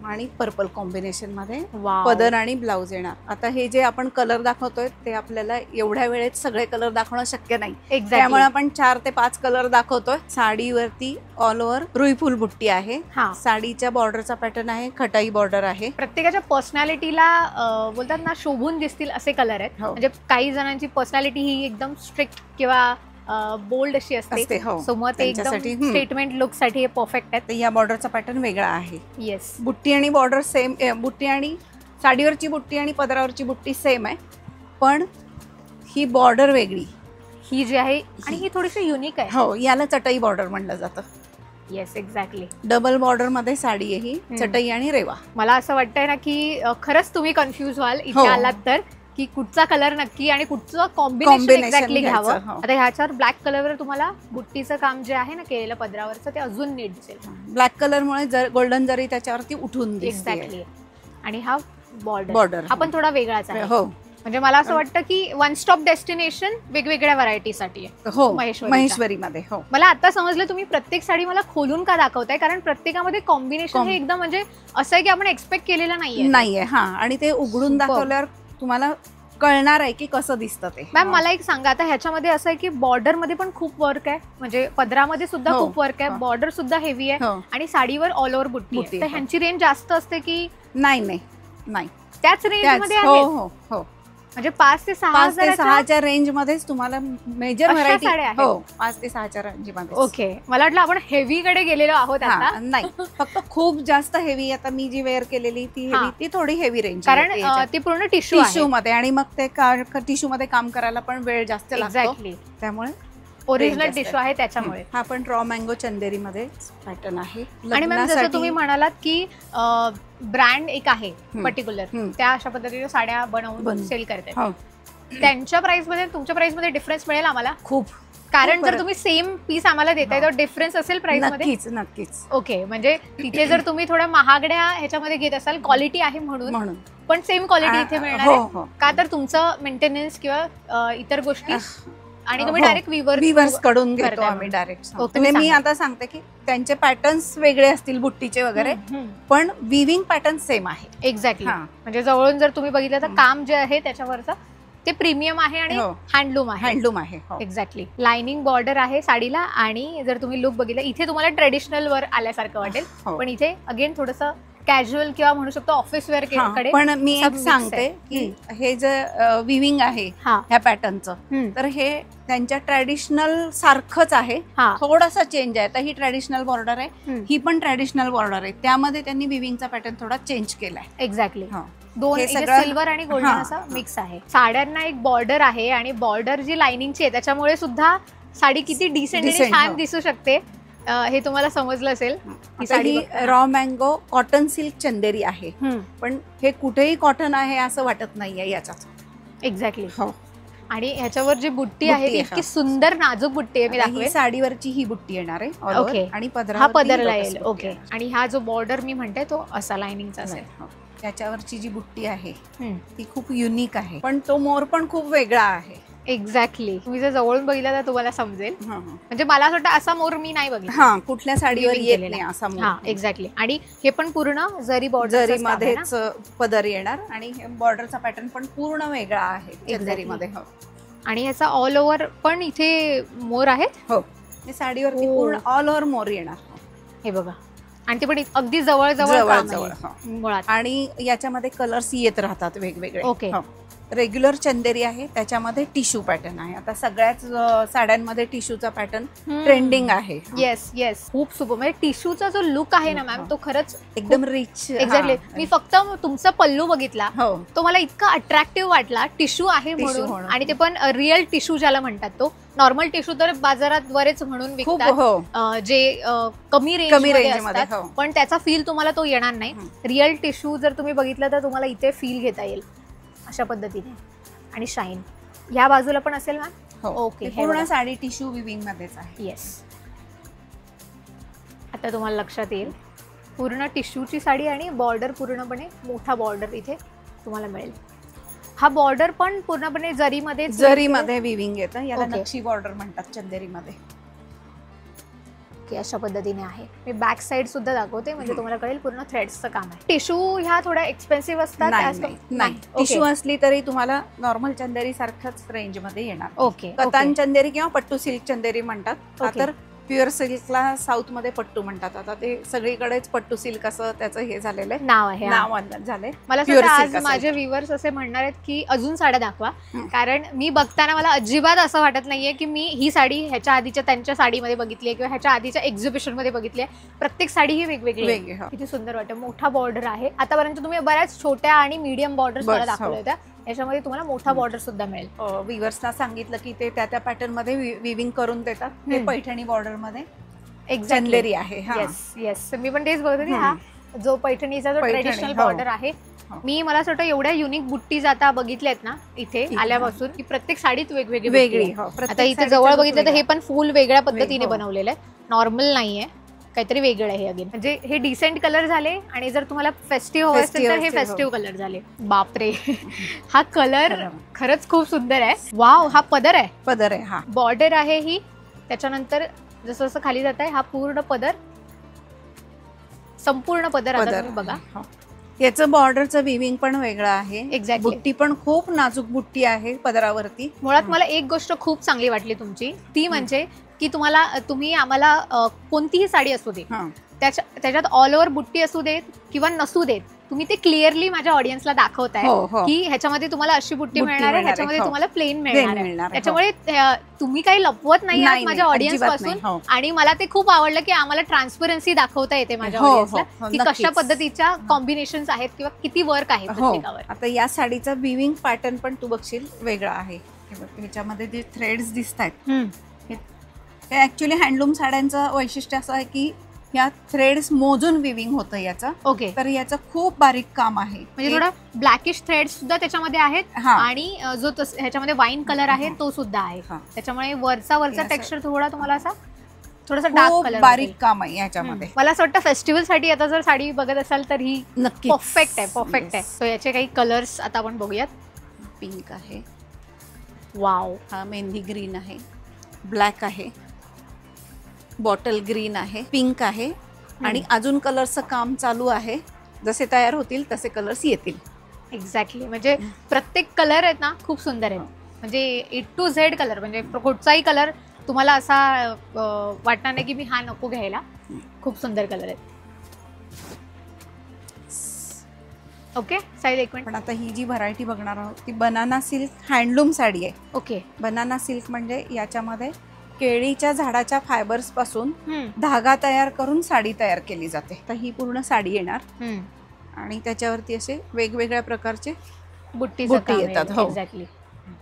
आणि पर्पल कॉम्बिनेशन मध्ये पदर आणि ब्लाउज येणार. आता हे जे आपण कलर दाखवतोय ते आपल्याला एवढ्या वेळेत सगळे कलर दाखवणं शक्य नाही, त्यामुळे आपण 4 ते 5 कलर दाखवतोय. साडीवरती ऑल ओव्हर रुईफुल बुट्टी आहे. साडीच्या बॉर्डरचा पॅटर्न आहे, खटाई बॉर्डर आहे. प्रत्येकाच्या पर्सनॅलिटीला बोलतात ना शोभून दिसतील असे कलर आहेत. म्हणजे काही जणांची पर्सनॅलिटी ही एकदम स्ट्रिक्ट किंवा बोल्ड अशी असते, सो मग ते एकदम स्टेटमेंट लुक साठी परफेक्ट आहे. या बॉर्डरचा पॅटर्न वेगळा आहे. येस, बुट्टी आणि बॉर्डर सेम, बुट्टी आणि साडीवरची बुट्टी आणि पदरावरची बुट्टी सेम आहे, पण ही बॉर्डर वेगळी, ही जी आहे, आणि ही थोडीशी युनिक आहे. हो, याला चटई बॉर्डर म्हणलं जातं. Yes, exactly. डबल बॉर्डर मध्ये साडी आहे ही, चटई आणि रेवा. मला असं वाटतंय ना की खरंच तुम्ही कन्फ्युज व्हाल इथे आलात तर, की कुठचा कलर नक्की आणि कुठचं कॉम्बिनेशन एक्झॅक्टली घ्यावं. आता ह्याच्यावर ब्लॅक कलरवर तुम्हाला बुट्टीचं काम जे आहे ना केलेलं पदरावरचं, ते अजून नीट दिसेल. ब्लॅक कलर मुळे गोल्डन जरी त्याच्यावरती उठून दिसते. एक्झॅक्टली. आणि हा बॉर्डर हा पण थोडा वेगळाच आहे. हो, म्हणजे मला असं वाटतं की वन स्टॉप डेस्टिनेशन वेगवेगळ्या व्हरायटीसाठी आहे. हो, महेश्वरीमध्ये. हो, मला आता समजलं तुम्ही प्रत्येक साडी मला खोलून का दाखवताय, कारण प्रत्येकामध्ये कॉम्बिनेशन हे एकदम म्हणजे असं आहे की आपण एक्सपेक्ट केलेलं नाहीये. आणि ते उघडून दाखवल्यावर तुम्हाला कळणार आहे की कसं दिसतं ते. मॅम मला एक सांगा, आता ह्याच्यामध्ये असं आहे की बॉर्डर मध्ये पण खूप वर्क आहे, म्हणजे पदरामध्ये सुद्धा खूप वर्क आहे, बॉर्डर सुद्धा हेवी आहे, आणि साडीवर ऑल ओव्हर बुट्टी आहे. तर ह्यांची रेंज जास्त असते की नाही? त्याच रेंज मध्ये आहे. हो, म्हणजे 5 ते 6 रेंज मध्येच तुम्हाला मेजर व्हरायटी. हो, 5 ते 6 रेंज मध्ये. ओके, मला वाटलं आपण हेवी कडे गेलेलो आहोत आता. नाही, फक्त खूप जास्त हेवी. आता मी जी वेअर केलेली ती थोडी हेवी रेंज, कारण ती पूर्ण टिश्यू मध्ये, आणि मग ते टिश्यू मध्ये काम करायला पण वेळ जास्त लागतो, त्यामुळे ओरिजिनल टिश्यू आहे त्याच्यामुळे. हा पण रॉ मँगो चंदेरी मध्ये पॅटर्न आहे. आणि मॅम जसं तुम्ही म्हणालात की ब्रँड एक आहे पर्टिक्युलर, त्या अशा पद्धतीने साड्या बनवून सेल करतात, त्यांच्या प्राइस मध्ये तुमच्या प्राइस मध्ये डिफरन्स मिळेल आम्हाला खूप, कारण जर तुम्ही सेम पीस आम्हाला देताय तर डिफरन्स असेल प्राइस मध्ये. नक्कीच. ओके, म्हणजे तिथे जर तुम्ही थोड्या महागड्या ह्याच्यामध्ये घेत असाल, क्वालिटी आहे म्हणून, पण सेम क्वालिटी इथे मिळणार आहे का, तर तुमचं मेंटेनन्स किंवा इतर गोष्टी, आणि तुम्ही डायरेक्ट विवर्स कडून घेतो आम्ही डायरेक्ट. म्हणजे मी आता सांगते की त्यांचे पॅटर्न्स वेगळे असतील बुट्टीचे वगैरे, पण विविंग पॅटर्न सेम आहे. एक्झॅक्टली. म्हणजे जवळून जर तुम्ही बघितलं तर काम जे आहे त्याच्यावरचं ते प्रीमियम आहे आणि हो. हँडलूम आहे. हँडलूम आहे. हो. एक्झॅक्टली. लाइनिंग बॉर्डर आहे साडीला आणि जर तुम्ही लुक बघितला इथे तुम्हाला ट्रेडिशनल वर आल्यासारखं वाटेल, हो. पण इथे अगेन थोडंसं कॅज्युअल किंवा म्हणू शकतो ऑफिस वेअर कडे. पण मी सब एक mix सांगते आहे. की हे जे विविंग आहे हा ह्या पॅटर्नचं, हम्म. तर हे त्यांच्या ट्रॅडिशनल सारखंच आहे. हा थोडासा चेंज आहे. तर ही ट्रॅडिशनल बॉर्डर आहे, हम्म. ही पण ट्रॅडिशनल बॉर्डर आहे. त्यामध्ये त्यांनी विविंगचा पॅटर्न थोडा चेंज केलाय. एक्झॅक्टली. हो. दोन हे सगळं- सिल्वर आणि गोल्डन हा. असा मिक्स आहे. साड्यांना एक बॉर्डर आहे आणि बॉर्डर जी लाइनिंगची आहे त्याच्यामुळे सुद्धा साडी किती डिसेंट आणि Decent, छान हो. दिसू शकते. हे तुम्हाला समजलं असेल. आता साडी ही बघताना. रॉ मँगो कॉटन सिल्क चंदेरी आहे, पण हे कुठेही कॉटन आहे असं वाटत नाहीये याच्यात. एक्झॅक्टली. हो. आणि ह्याच्यावर जी बुट्टी आहे ती बुट्टी आहे, इतकी हा. सुंदर नाजूक बुट्टी आहे. मी आता ही दाखवेन. साडीवरची ही बुट्टी येणार आहे all over. ओके. आणि हा पदरावरती पदरला lotus येईल. बुट्टी ओके. येणार. आणि हा जो बॉर्डर मी म्हणते तो असा लाइनिंगचा असेल. हो. त्याच्यावरची जी बुट्टी आहे हम्म. ती खूप युनिक आहे, पण तो मोर पण खूप वेगळा आहे. एक्झॅक्टली. तुम्ही जर जवळून बघितलं तर तुम्हाला समजेल. हा, हा. म्हणजे मला असं वाटतं असा मोर मी नाही बघितला. हा, कुठल्या साडीवर Weaving येत केलेला. नाही असा हा मोर. एक्झॅक्टली. आणि हे पण पूर्ण जरी बॉर्डर जरी मध्येच पदर येणार आणि बॉर्डरचा पॅटर्न पण पूर्ण वेगळा आहे चंदेरीमध्ये. हो. आणि ह्याचा ऑल ओव्हर पण इथे मोर आहेत. हो. हे साडीवरती हो. पूर्ण ऑल ओव्हर मोर येणार. हे बघा. आणि ते पण अगदी जवळ जवळ जवळ काम जवळ. आहे हो. मुळात. आणि याच्यामध्ये कलर्स येत राहतात वेगवेगळे. ओके. रेग्युलर चंदेरी आहे, त्याच्यामध्ये टिश्यू पॅटर्न आहे. आता सगळ्याच साड्यांमध्ये टिश्यूचा पॅटर्न ट्रेंडिंग आहे. Yes yes. खूप सुपर. म्हणजे टिश्यूचा जो लुक आहे ना मॅम तो खरंच एकदम रिच. एक्झॅक्टली. मी फक्त तुमचा पल्लू बघितला हो. तो मला इतका अट्रॅक्टिव्ह वाटला. टिश्यू आहे Tissue म्हणून. म्हणून. आणि ते पण रिअल टिश्यू ज्याला म्हणतात. तो नॉर्मल टिश्यू तर बाजारात बरेच म्हणून खूप. विकतात, हो. जे कमी रेंज कमी मध्ये रेंज मध्ये. असतात. हो. पण त्याचा फील तुम्हाला तो येणार नाही. रिअल टिश्यू जर तुम्ही बघितलं तर तुम्हाला इथे फील घेता येईल अशा पद्धतीने. आणि शाईन ह्या बाजूला पण असेल ना. हो. ओके. हे पूर्ण साडी टिश्यू विविंग मध्येच आहे. येस. आता तुम्हाला लक्षात येईल पूर्ण टिश्यूची साडी आणि बॉर्डर पूर्णपणे मोठा बॉर्डर इथे तुम्हाला मिळेल. हा बॉर्डर पण पूर्णपणे जरीमध्ये जरीमध्ये विविंग येतं. याला ओके. नक्षी बॉर्डर म्हणतात चंदेरीमध्ये. अशा पद्धतीने आहे. मी बॅक साइड सुद्धा दाखवते म्हणजे तुम्हाला कळेल पूर्ण थ्रेड्सचं काम आहे. टिश्यू ह्या थोड्या एक्सपेन्सिव्ह असतात. नाही, टिश्यू असली तरी तुम्हाला नॉर्मल चंदेरी सारख्याच रेंज मध्ये येणार. ओके. कतान चंदेरी किंवा पट्टू सिल्क चंदेरी म्हणतात. का ओके. तर प्युअर सिल्कला साऊथ मध्ये पट्टू म्हणतात. आता ते सगळीकडेच पट्टू सिल्क असं त्याचं हे झालेलं आहे, नाव आहे. नाव झालंय. मला Pure सुद्धा silk आज असेल. माझे व्ह्युअर्स असे म्हणणार आहेत की अजून साड्या दाखवा. हं. कारण मी बघताना मला अजिबात असं वाटत नाहीये की मी ही साडी ह्याच्या आधीच्या त्यांच्या साडीमध्ये बघितली आहे किंवा ह्याच्या आधीच्या एक्झिबिशन मध्ये बघितली आहे. प्रत्येक साडी ही वेगवेगळी आहे. वेगळी. हो. किती सुंदर वाटतं. मोठा बॉर्डर आहे. आतापर्यंत तुम्ही बऱ्याच छोट्या आणि मीडियम बॉर्डर्स मला बस, हो. दाखवल्या होत्या. याच्यामध्ये तुम्हाला मोठा बॉर्डर सुद्धा मिळेल. विवर्सना सांगितलं की ते त्या पॅटर्न मध्ये विविंग करून देतात. हे हं. पैठणी बॉर्डर मध्ये एक्झॅक्टली. चंदेरी आहे. हा. Yes yes. मी पण तेच बघत होते. हा जो पैठणीचा जो पैठणी, ट्रेडिशनल हो. बॉर्डर आहे. हो. मी मला असं वाटतं एवढ्या युनिक बुट्टीज आता बघितल्यात ना इथे ठीक आहे. आल्यापासून की प्रत्येक साडीत वेगवेगळी बुट्टी वेगळी. आहे. हो. आता प्रत्येक इथे साडीचं जवळ look बघितलं तर हे वेगळं. पण फुल वेगळ्या पद्धतीने हो. बनवलेलं आहे. नॉर्मल नाहीये, काहीतरी वेगळं आहे अगेन. म्हणजे हे डिसेंट कलर झाले. आणि जर तुम्हाला फेस्टिव्ह हवं असेल तर हे Festive, फेस्टिव्ह कलर झाले. बापरे. हा कलर खरंच खूप सुंदर आहे. वाव. हा पदर आहे. पदर आहे. हा बॉर्डर आहे ही. त्याच्यानंतर जसं जसं खाली जात आहे हा पूर्ण पदर, संपूर्ण पदर. आता तुम्ही बघा. हो. याचं बॉर्डरचं विविंग पण वेगळं आहे. Exactly. बुट्टी पण खूप नाजूक बुट्टी आहे पदरावरती. मुळात मला एक गोष्ट खूप चांगली वाटली तुमची, ती म्हणजे की तुम्ही आम्हाला कोणतीही साडी असू दे हा. त्याच्यात ऑल ओव्हर बुट्टी असू देत किंवा नसू देत, तुम्ही ते क्लिअरली माझ्या ऑडियन्सला दाखवताय हो, हो. की ह्याच्यामध्ये तुम्हाला अशी बुट्टी बुट्टी मिळणार आहे, मिळणार आहे, ह्याच्यामध्ये हो. तुम्हाला प्लेन Plain मिळणार आहे. मिळणार आहे, त्याच्यामुळे तुम्ही काही लपवत नाही आहात नाही, माझ्या नाही, ऑडियन्स अजिबात पासून. नाही, हो. आणि मला ते खूप आवडलं की आम्हाला ट्रान्सपरन्सी दाखवता येते माझ्या हो, हो, ऑडियन्सला हो, की नक्कीच. कशा पद्धतीच्या कॉम्बिनेशन्स आहेत किंवा किती वर्क आहे हो. प्रत्येकावर. आता या साडीचा विविंग पॅटर्न पण तू बघशील वेगळा आहे. हे बघ, ह्याच्यामध्ये जे थ्रेड्स दिसत आहेत हे ऍक्च्युली हँडलूम साड्यांचं वैशिष्ट्य असं आहे की या थ्रेड्स मोजून विविंग होतं याचं. ओके. तर याचं खूप बारीक काम आहे. म्हणजे थोडा ब्लॅकिश थ्रेड सुद्धा त्याच्यामध्ये आहेत. हा. आणि जो ह्याच्यामध्ये वाईन कलर आहे तो सुद्धा आहे. हा. त्याच्यामुळे वरचा असं- टेक्स्चर थोडा तुम्हाला असा थोडासा डार्क खूप कलर बारीक काम आहे याच्यामध्ये. मला असं वाटतं फेस्टिवल साठी आता जर साडी बघत असाल तर ही नक्की परफेक्ट आहे. परफेक्ट आहे. सो याचे काही कलर्स आता आपण बघूयात. पिंक आहे, वाव. हा मेहंदी ग्रीन आहे, ब्लॅक आहे, बॉटल ग्रीन आहे, पिंक आहे आणि अजून कलरचं काम चालू आहे. जसे तयार होतील तसे कलर्स येतील. एक्झॅक्टली, म्हणजे प्रत्येक कलर आहेत ना खूप सुंदर आहेत. म्हणजे A to Z कलर, म्हणजे कुठचाही कलर तुम्हाला असा वाटणार नाही की मी हा नको घ्यायला. खूप सुंदर कलर आहेत. ओके साहिल, एक मिनिट. पण आता ही जी व्हरायटी बघणार आहोत ती बनाना सिल्क हँडलूम साडी आहे. ओके. बनाना सिल्क म्हणजे याच्यामध्ये केळीच्या झाडाच्या फायबर्स पासून धागा तयार करून साडी तयार केली जाते. तर ही पूर्ण साडी येणार आणि त्याच्यावरती असे वेगवेगळ्या प्रकारचे बुट्टी येतात. हो, एक्झॅक्टली.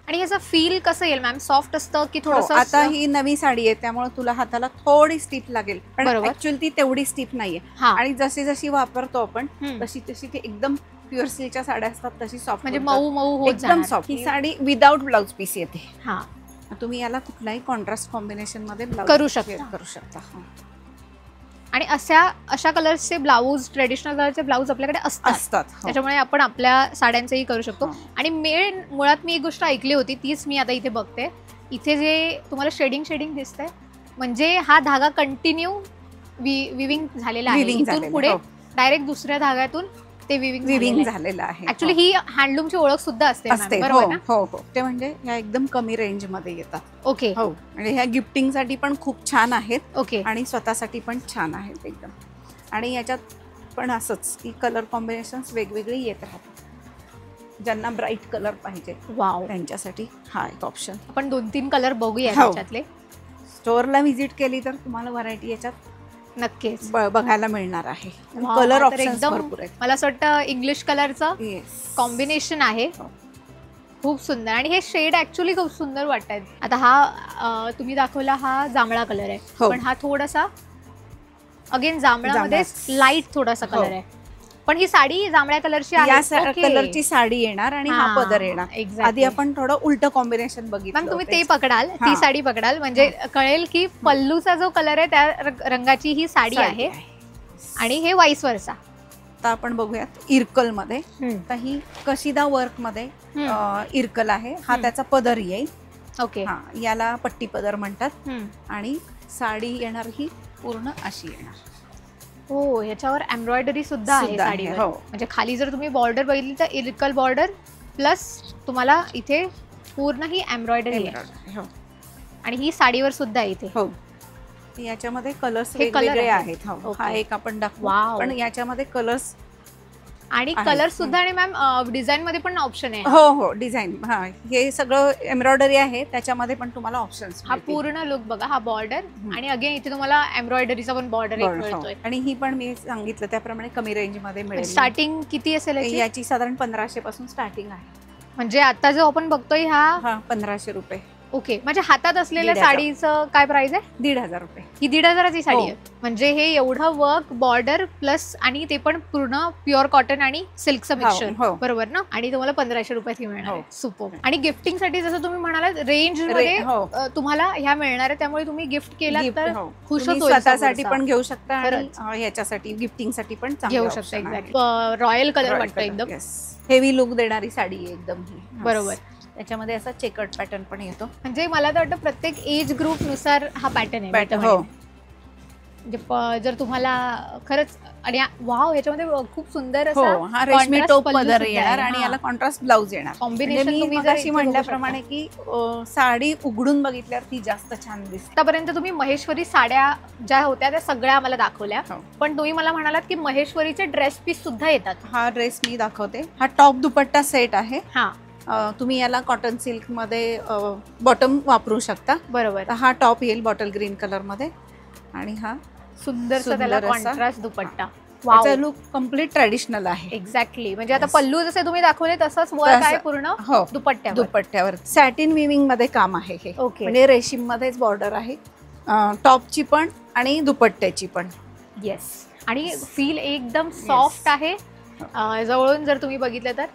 आणि ह्याचा फील कसं येईल मॅम? सॉफ्ट असतं की थोडंसं? आता ही नवी साडी आहे त्यामुळे तुला हाताला थोडी स्टिप लागेल, पण बरोबर. ऍक्च्युअली ती तेवढी स्टिप नाहीये. आणि जशी जशी वापरतो आपण तशी तशी ती एकदम प्युअर सिल्कच्या साड्या असतात तशी सॉफ्ट, म्हणजे मऊ मऊ होत एकदम सॉफ्ट. ही साडी विदाउट ब्लाउज पीस येते. हा, तुम्ही याला कुठल्याही कॉन्ट्रास्ट कॉम्बिनेशन मध्ये करू शकता. आणि अशा कलर्सचे ब्लाऊज, ट्रेडिशनल कलरचे ब्लाऊज आपल्याकडे असतात. त्याच्यामुळे आपण आपल्या साड्यांचंही करू शकतो. आणि मुळात मी एक गोष्ट ऐकली होती, तीच मी आता इथे बघते. इथे जे तुम्हाला शेडिंग दिसतंय, म्हणजे हा धागा कंटिन्यू विविंग झालेला आहे. इथून पुढे डायरेक्ट दुसऱ्या धाग्यातून ते विविंग झालेलं आहे. ऍक्च्युली ही हँडलूमची ओळख सुद्धा असते. हो, ते म्हणजे ह्या एकदम कमी रेंज मध्ये येतात. ओके. हो, आणि ह्या गिफ्टिंग साठी पण खूप छान आहेत. ओके. आणि स्वतःसाठी पण छान आहेत एकदम. आणि याच्यात पण असंच की कलर कॉम्बिनेशन्स वेगवेगळे येत राहतात. ज्यांना ब्राईट कलर पाहिजे त्यांच्यासाठी हा एक ऑप्शन. आपण 2-3 कलर बघूया त्याच्यातले. स्टोअरला व्हिजिट केली तर तुम्हाला व्हरायटी याच्यात नक्कीच बघायला मिळणार आहे. कलर ऑप्शन्स भरपूर आहेत. मला असं वाटतं इंग्लिश कलरचं कॉम्बिनेशन आहे. खूप सुंदर. आणि हे शेड ऍक्च्युली खूप सुंदर वाटत आहेत. आता हा तुम्ही दाखवला हा जांभळा कलर आहे, पण हा थोडासा अगेन जांभळामध्ये लाईट थोडासा कलर आहे. पण ही साडी जांभळ्या कलरची आहे. या कलरची साडी येणार आणि हा पदर येणार. आधी आपण थोडं उलट कॉम्बिनेशन बघितलं. तुम्ही ते पकडाल, ती साडी पकडाल, म्हणजे कळेल की पल्लूचा जो कलर आहे त्या रंगाची ही साडी आहे. आणि हे वाईस वर्सा. आता आपण बघूयात इरकल मध्ये. तर ही कशिदा वर्क मध्ये इरकल आहे. हा त्याचा पदर येईल. ओके. याला पट्टी पदर म्हणतात. आणि साडी येणार ही पूर्ण अशी येणार. हो, याच्यावर एम्ब्रॉयडरी सुद्धा आहे साडीवर. म्हणजे खाली जर तुम्ही बॉर्डर बघितली तर इरकल बॉर्डर प्लस तुम्हाला इथे पूर्ण ही एम्ब्रॉयडरी आहे. आणि ही साडीवर सुद्धा इथे. हो, याच्यामध्ये कलर्स वेगवेगळे आहेत. हा एक आपण दाखवू, पण याच्यामध्ये कलर्स आणि कलर सुद्धा. आणि मॅम डिझाईन मध्ये पण ऑप्शन आहे. हो, डिझाईन. हे सगळं एम्ब्रॉयडरी आहे, त्याच्यामध्ये पण तुम्हाला ऑप्शन्स. हा पूर्ण लुक बघा, हा बॉर्डर आणि अगेन इथे तुम्हाला एम्ब्रॉयडरीचा पण बॉर्डर मिळतोय. आणि ही पण मी सांगितलं त्याप्रमाणे कमी रेंज मध्ये मिळेल. स्टार्टिंग किती असेल याची? साधारण 1500 पासून स्टार्टिंग आहे. म्हणजे आता जो आपण बघतोय हा 1500 रुपये. ओके. म्हणजे हातात असलेल्या साडीचं काय प्राइस आहे? 1500 रुपये. ही 1500ची साडी आहे. म्हणजे हे एवढं वर्क, बॉर्डर प्लस आणि ते पण पूर्ण प्युअर कॉटन आणि सिल्कचं मिक्सचर, बरोबर ना? आणि तुम्हाला 1500 रुपयात मिळणार. सुपर. आणि गिफ्टिंग साठी जसं तुम्ही म्हणालात रेंज मध्ये तुम्हाला ह्या मिळणार आहे, त्यामुळे तुम्ही गिफ्ट केला तर खुश होतो. स्वतःसाठी पण घेऊ शकता आणि याच्यासाठी गिफ्टिंग साठी पण घेऊ शकता. एक्झॅक्टली. रॉयल कलर वाटतो एकदम. हेवी लुक देणारी साडी आहे एकदम. बरोबर. त्याच्यामध्ये असा चेकर्ड पॅटर्न पण येतो. म्हणजे मला तर वाटतं प्रत्येक एज ग्रुप नुसार हा पॅटर्न आहे. म्हणजे जर तुम्हाला खरंच. आणि वाव, ह्याच्यामध्ये खूप सुंदर हा रेशमी टोप पदर येणार आणि याला कॉन्ट्रास्ट ब्लाउज येणार. कॉम्बिनेशन तुम्ही जशी म्हटल्याप्रमाणे की साडी उघडून बघितल्यावर ती जास्त छान दिसते. आतापर्यंत तुम्ही महेश्वरी साड्या ज्या होत्या त्या सगळ्या आम्हाला दाखवल्या, पण तुम्ही मला म्हणालात की महेश्वरीचे ड्रेस पीस सुद्धा येतात. हा ड्रेस मी दाखवते. हा टॉप दुपट्टा सेट आहे. हा, तुम्ही याला कॉटन सिल्क मध्ये बॉटम वापरू शकता. बरोबर. हा टॉप येईल बॉटल ग्रीन कलर मध्ये आणि हा सुंदर त्याला कॉन्ट्रास्ट दुपट्टा. त्याचा लुक कम्प्लीट ट्रेडिशनल आहे. एक्झॅक्टली. म्हणजे आता पल्लू जसे तुम्ही दाखवले तसंच वर्क आहे पूर्ण दुपट्ट्यावर. सॅटिन विविंग मध्ये काम आहे हे. म्हणजे रेशीम मध्येच बॉर्डर आहे टॉपची पण आणि दुपट्ट्याची पण. येस. आणि फील एकदम सॉफ्ट आहे. जवळून जर तुम्ही बघितलं तर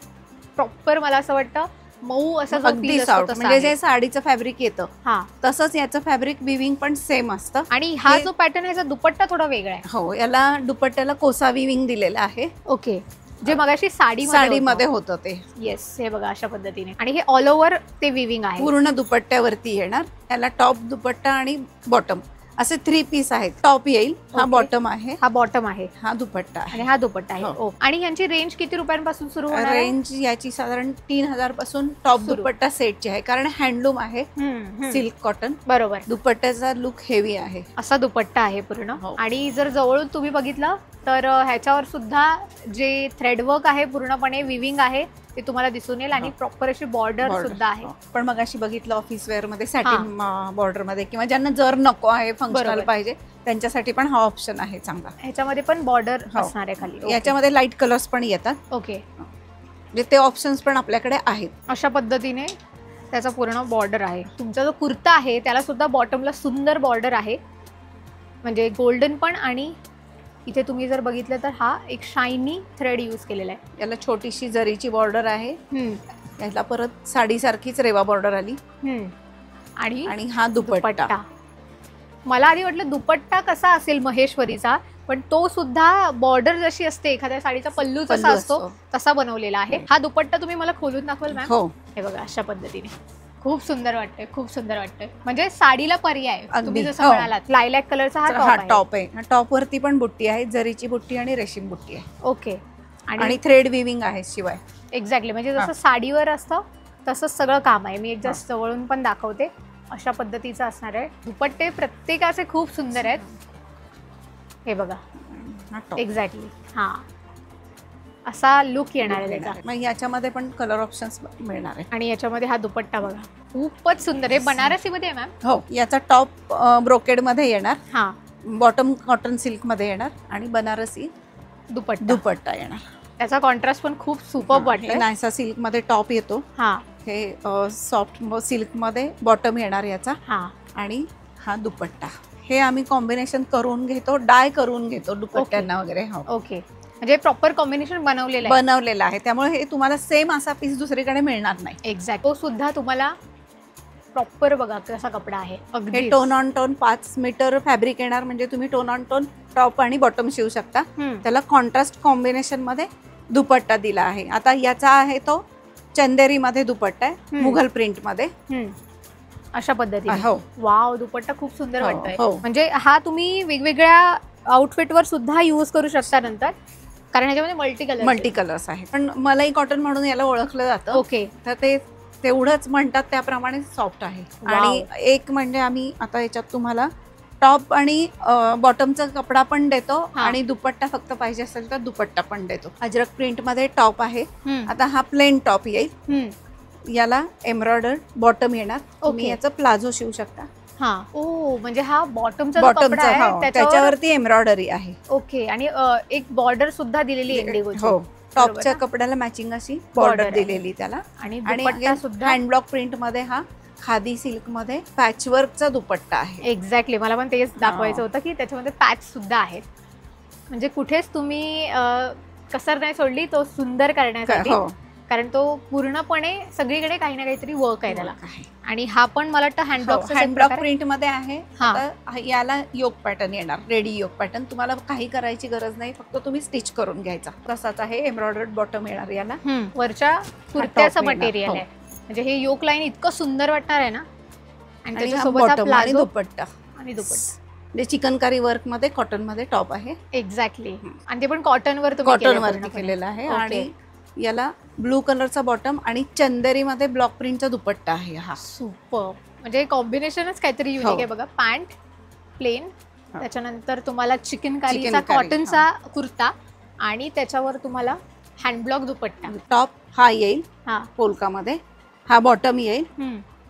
प्रॉपर मला असं वाटतं मऊ असं अगदी सॉफ्ट. म्हणजे जे साडीचं फॅब्रिक येतं तसंच याचं फॅब्रिक विविंग पण सेम असतं. आणि हा जो पॅटर्न आहे दुपट्टा थोडा वेगळा आहे. हो, याला दुपट्ट्याला कोसा विविंग दिलेला आहे. ओके. जे मगाशी साडीमध्ये होतं ते. येस, हे बघा अशा पद्धतीने. आणि हे ऑल ओव्हर ते विविंग आहे. पूर्ण दुपट्ट्यावरती येणार. याला टॉप दुपट्टा आणि बॉटम असे 3 पीस आहेत. टॉप येईल, हा Okay. बॉटम आहे, हा बॉटम आहे हा दुपट्टा आहे. आणि हा दुपट्टा आहे. हो. आणि ह्यांची रेंज किती रुपयांपासून सुरू होणार आहे? रेंज याची साधारण 3000 पासून टॉप सुरू. दुपट्टा सेटची आहे, कारण हँडलूम आहे, सिल्क कॉटन. बरोबर. दुपट्ट्याचा लुक हेवी आहे. असा दुपट्टा आहे पूर्ण. हो. आणि जर जवळून तुम्ही बघितलं तर ह्याच्यावर सुद्धा जे थ्रेडवर्क आहे पूर्णपणे विविंग आहे ते तुम्हाला दिसून येईल आणि प्रॉपर अशी बॉर्डर सुद्धा आहे. पण मग अशी बघितलं ऑफिस वेअर मध्ये सॅटिन बॉर्डर मध्ये, किंवा ज्यांना जर नको आहे फंक्शनल बरोबर. पाहिजे त्यांच्यासाठी पण हा ऑप्शन आहे चांगला. ह्याच्यामध्ये पण बॉर्डर हो. असणार आहे खाली. याच्यामध्ये लाईट कलर्स पण येतात, ओके. म्हणजे ते ऑप्शन्स पण आपल्याकडे आहेत. अशा पद्धतीने त्याचा पूर्ण बॉर्डर आहे. तुमचा जो कुर्ता आहे त्याला सुद्धा बॉटमला सुंदर बॉर्डर आहे, म्हणजे गोल्डन पण, आणि इथे तुम्ही जर बघितलं तर हा एक शायनी थ्रेड यूज केलेला आहे. याला छोटीशी जरीची बॉर्डर आहे, याला परत साडीसारखीच रेवा बॉर्डर आली, आणि हा दुपट्टा. मला आधी वाटलं दुपट्टा कसा असेल महेश्वरीचा, पण तो सुद्धा बॉर्डर जशी असते एखाद्या साडीचा पल्लू जसा असतो तसा बनवलेला आहे. हा दुपट्टा तुम्ही मला खोलून दाखवाल मॅम? हो. हे बघा अशा पद्धतीने खूप सुंदर वाटतंय, खूप सुंदर वाटतंय. म्हणजे साडीला पर्याय तुम्ही जसं हो. म्हणालात. लायलॅक कलरचा हा हा टॉप आहे. टॉप वरती पण बुट्टी आहे, जरीची बुट्टी आणि रेशीम बुट्टी आहे. ओके. आणि थ्रेड विविंग आहे शिवाय. एक्झॅक्टली, म्हणजे जसं साडीवर असतं तसंच सगळं काम आहे. मी एक जस्ट जवळून पण दाखवते. अशा पद्धतीचं असणार आहे. दुपट्टे प्रत्येकाचे खूप सुंदर आहेत. हे बघा, एक्झॅक्टली हा असा लुक येणार आहे त्याचा. मग याच्यामध्ये पण कलर ऑप्शन्स मिळणार आहे. आणि याच्यामध्ये हा दुपट्टा बघा, खूपच सुंदर आहे. बनारसी मध्ये आहे मॅम? हो. याचा टॉप ब्रोकेड मध्ये येणार, हा. बॉटम कॉटन सिल्क मध्ये येणार, आणि बनारसी दुपट्टा येणार. त्याचा कॉन्ट्रास्ट पण खूप सुपर वाटतोय. नायसा सिल्क मध्ये टॉप येतो, हा. हे सॉफ्ट सिल्क मध्ये बॉटम येणार याचा, हा. आणि हा दुपट्टा. हे आम्ही कॉम्बिनेशन करून घेतो, डाय करून घेतो दुपट्ट्यांना वगैरे. हो. ओके, म्हणजे प्रॉपर कॉम्बिनेशन बनवलेलं आहे, त्यामुळे हे तुम्हाला सेम असा पीस दुसरीकडे मिळणार नाही. एक्झॅक्ट. तो सुद्धा तुम्हाला प्रॉपर बघा कसा कपडा आहे. हे tone on tone 5 metre fabric येणार, म्हणजे तुम्ही टोन ऑन टोन टॉप आणि बॉटम शिवू शकता. त्याला कॉन्ट्रास्ट कॉम्बिनेशन मध्ये दुपट्टा दिला आहे. आता याचा आहे तो चंदेरी मध्ये दुपट्टा आहे, मुघल प्रिंट मध्ये. अशा पद्धतीने. हो. वाव, दुपट्टा खूप सुंदर हो, वाटतोय. हो. म्हणजे हा तुम्ही वेगवेगळ्या आउटफिटवर सुद्धा युज करू शकता नंतर, कारण ह्याच्यामध्ये मल्टी कलर्स आहे. पण मलाई कॉटन म्हणून याला ओळखलं जातं. ओके. तर ते तेवढंच म्हणतात त्याप्रमाणे सॉफ्ट आहे. आणि एक म्हणजे आम्ही आता याच्यात तुम्हाला टॉप आणि बॉटमचा कपडा पण देतो, आणि दुपट्टा फक्त पाहिजे असेल तर दुपट्टा पण देतो. अजरक प्रिंट मध्ये टॉप आहे. आता हा प्लेन टॉप येईल, याला एम्ब्रॉयडर्ड बॉटम येणार. तुम्ही याचं प्लाझो शिवू शकता. हा. ओ, म्हणजे हा बॉटमचा कपडा आहे, त्याच्यावरती एम्ब्रॉयडरी आहे. ओके. आणि एक बॉर्डर सुद्धा दिलेली इंडिगोची. हो. टॉपच्या कपड्याला मॅचिंग अशी बॉर्डर दिलेली त्याला. आणि दुपट्टा सुद्धा हँड ब्लॉक प्रिंट मध्ये हा खादी सिल्क मध्ये पॅचवर्कचा दुपट्टा आहे. एक्झॅक्टली, मला पण तेच दाखवायचं होतं की त्याच्यामध्ये पॅच सुद्धा आहेत, म्हणजे कुठेच तुम्ही कसर नाही सोडली तो सुंदर करण्यासाठी. कारण तो पूर्णपणे सगळीकडे काही ना काहीतरी वर्क आहे त्याला. आणि हा पण मला वाटतं हँडब्लॉक प्रिंट मध्ये आहे. याला योक पॅटर्न येणार, रेडी योक पॅटर्न. तुम्हाला काही करायची गरज नाही, फक्त तुम्ही स्टिच करून घ्यायचा. तसाच आहे, एम्ब्रॉयडर्ड बॉटम येणार याला. वरच्या कुर्त्याचं मटेरियल आहे, म्हणजे हे योक लाईन इतकं सुंदर वाटणार आहे ना. आणि त्याच्यासोबत दुपट्टा आणि दुपट्टा चिकनकारी वर्क मध्ये कॉटन मध्ये टॉप आहे. एक्झॅक्टली. आणि ते पण कॉटन वरती केलेलं आहे. आणि याला ब्लू कलरचा बॉटम आणि चंदेरी मध्ये ब्लॉक प्रिंटचा दुपट्टा आहे. हा सुपर, म्हणजे कॉम्बिनेशनच काहीतरी युनिक आहे बघा. पॅन्ट प्लेन, त्याच्यानंतर तुम्हाला चिकनकारीचा कॉटनचा कुर्ता, आणि त्याच्यावर तुम्हाला हँडब्लॉक दुपट्टा. टॉप हा येईल पोलकामध्ये, हा बॉटम येईल,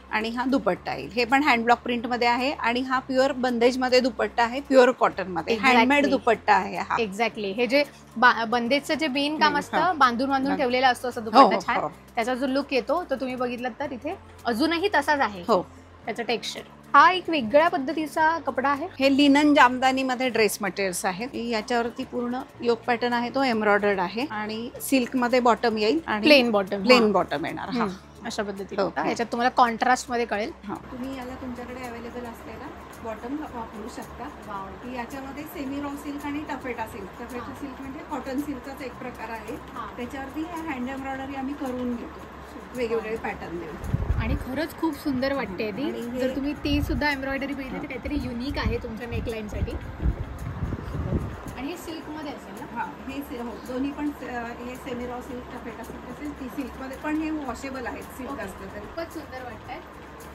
आणि हा दुपट्टा येईल. हे पण हँडब्लॉक प्रिंट मध्ये आहे, आणि हा प्युअर बंदेज मध्ये दुपट्टा आहे, प्युअर कॉटन मध्ये हँडमेड दुपट्टा आहे हा. एक्झॅक्टली. हे जे बंदेजचं जे बेन काम असतं, बांधून ठेवलेला असतो असा दुपट्टा छान. त्याचा जो लुक येतो तो तुम्ही बघितलात तर इथे अजूनही तसाच आहे त्याचं टेक्स्चर. हा एक वेगळ्या पद्धतीचा कपडा आहे. हे लिनन जामदानी मध्ये ड्रेस मटेरियल्स आहेत. याच्यावरती पूर्ण योक पॅटर्न आहे, तो एम्ब्रॉयडर्ड आहे, आणि सिल्क मध्ये बॉटम येईल, आणि प्लेन बॉटम येणार. हा अशा पद्धतीने. याच्यात तुम्हाला कॉन्ट्रास्ट मध्ये कळेल. तुम्ही याला तुमच्याकडे अवेलेबल असलेला बॉटम वापरू शकता. याच्यामध्ये सेमी रॉ सिल्क आणि टफेटा सिल्क. टफेटा सिल्क म्हणजे कॉटन सिल्कचाच एक प्रकार आहे. त्याच्यावरती हँड एम्ब्रॉयडरी आम्ही करून घेतो, वेगवेगळे पॅटर्न देऊन. आणि खरंच खूप सुंदर वाटते ती. आणि हे- जर तुम्ही ती सुद्धा एम्ब्रॉयडरी बघितली तर काहीतरी युनिक आहे तुमच्या नेकलाईन साठी. आणि हे सिल्क मध्ये असेल ना? हा हे दोन्ही पण हे semi raw silk taffeta silk असेल ती सिल्क मध्ये पण हे वॉशेबल आहेत सिल्क Okay. असतं तरी. खूपच सुंदर वाटतंय.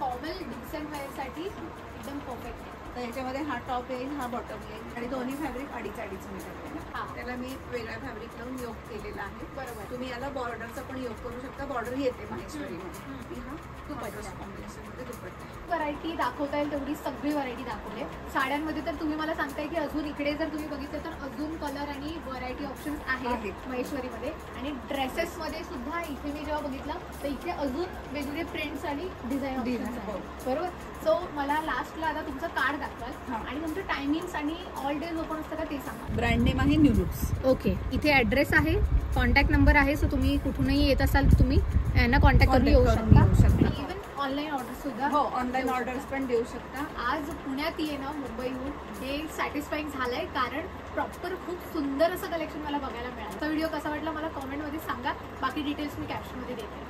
फॉर्मल डिसेंट वेअर साठी एकदम परफेक्ट आहे. तर याच्यामध्ये हा टॉप येईल हा बॉटम येईल आणि दोन्ही फॅब्रिक अडीच मीटर हा. त्याला मी वेगळ्या फॅब्रिक लावून योग केलेला आहे. बरोबर. तुम्ही याला बॉर्डरचा पण योग करू शकता. बॉर्डर येते माहेश्वरीमध्ये. हा दुपट्टा. कॉम्बिनेशन मध्ये दुपट्टा. व्हरायटी दाखवता येईल तेवढी सगळी व्हरायटी दाखवले. साड्यांमध्ये तर तुम्ही मला सांगताय की अजून इकडे जर तुम्ही बघितलं तर अजून कलर आणि व्हरायटी ऑप्शन्स आहेत आहेत. महेश्वरीमध्ये. आणि ड्रेसेसमध्ये सुद्धा इथे मी जेव्हा बघितलं तर इथे अजून वेगवेगळे प्रिंट्स आणि डिझाईन ऑप्शन्स Design, हो. आहेत. बरोबर. सो मला लास्टला आता तुमचं कार्ड दाखवाल हा. आणि तुमचं टायमिंग्स आणि ऑल डेज ओपन असतं का ते सांगा. ब्रँड नेम आहे न्यू लुक्स. ओके. इथे ॲड्रेस आहे, कॉन्टॅक्ट नंबर आहे. सो तुम्ही कुठूनही येत असाल तर तुम्ही यांना कॉन्टॅक्ट करून येऊ Contact करून येऊ शकता. शकता. आणि इव्हन ऑनलाईन ऑर्डर सुद्धा हो ऑनलाईन ऑर्डर्स पण देऊ शकता. आज पुण्यात येणं मुंबईहून हे सॅटिस्फाईंग झालंय कारण प्रॉपर खूप सुंदर असं कलेक्शन मला बघायला मिळालं. व्हिडिओ कसा वाटला मला कॉमेंटमध्ये सांगा. बाकी डिटेल्स मी कॅप्शनमध्ये देते.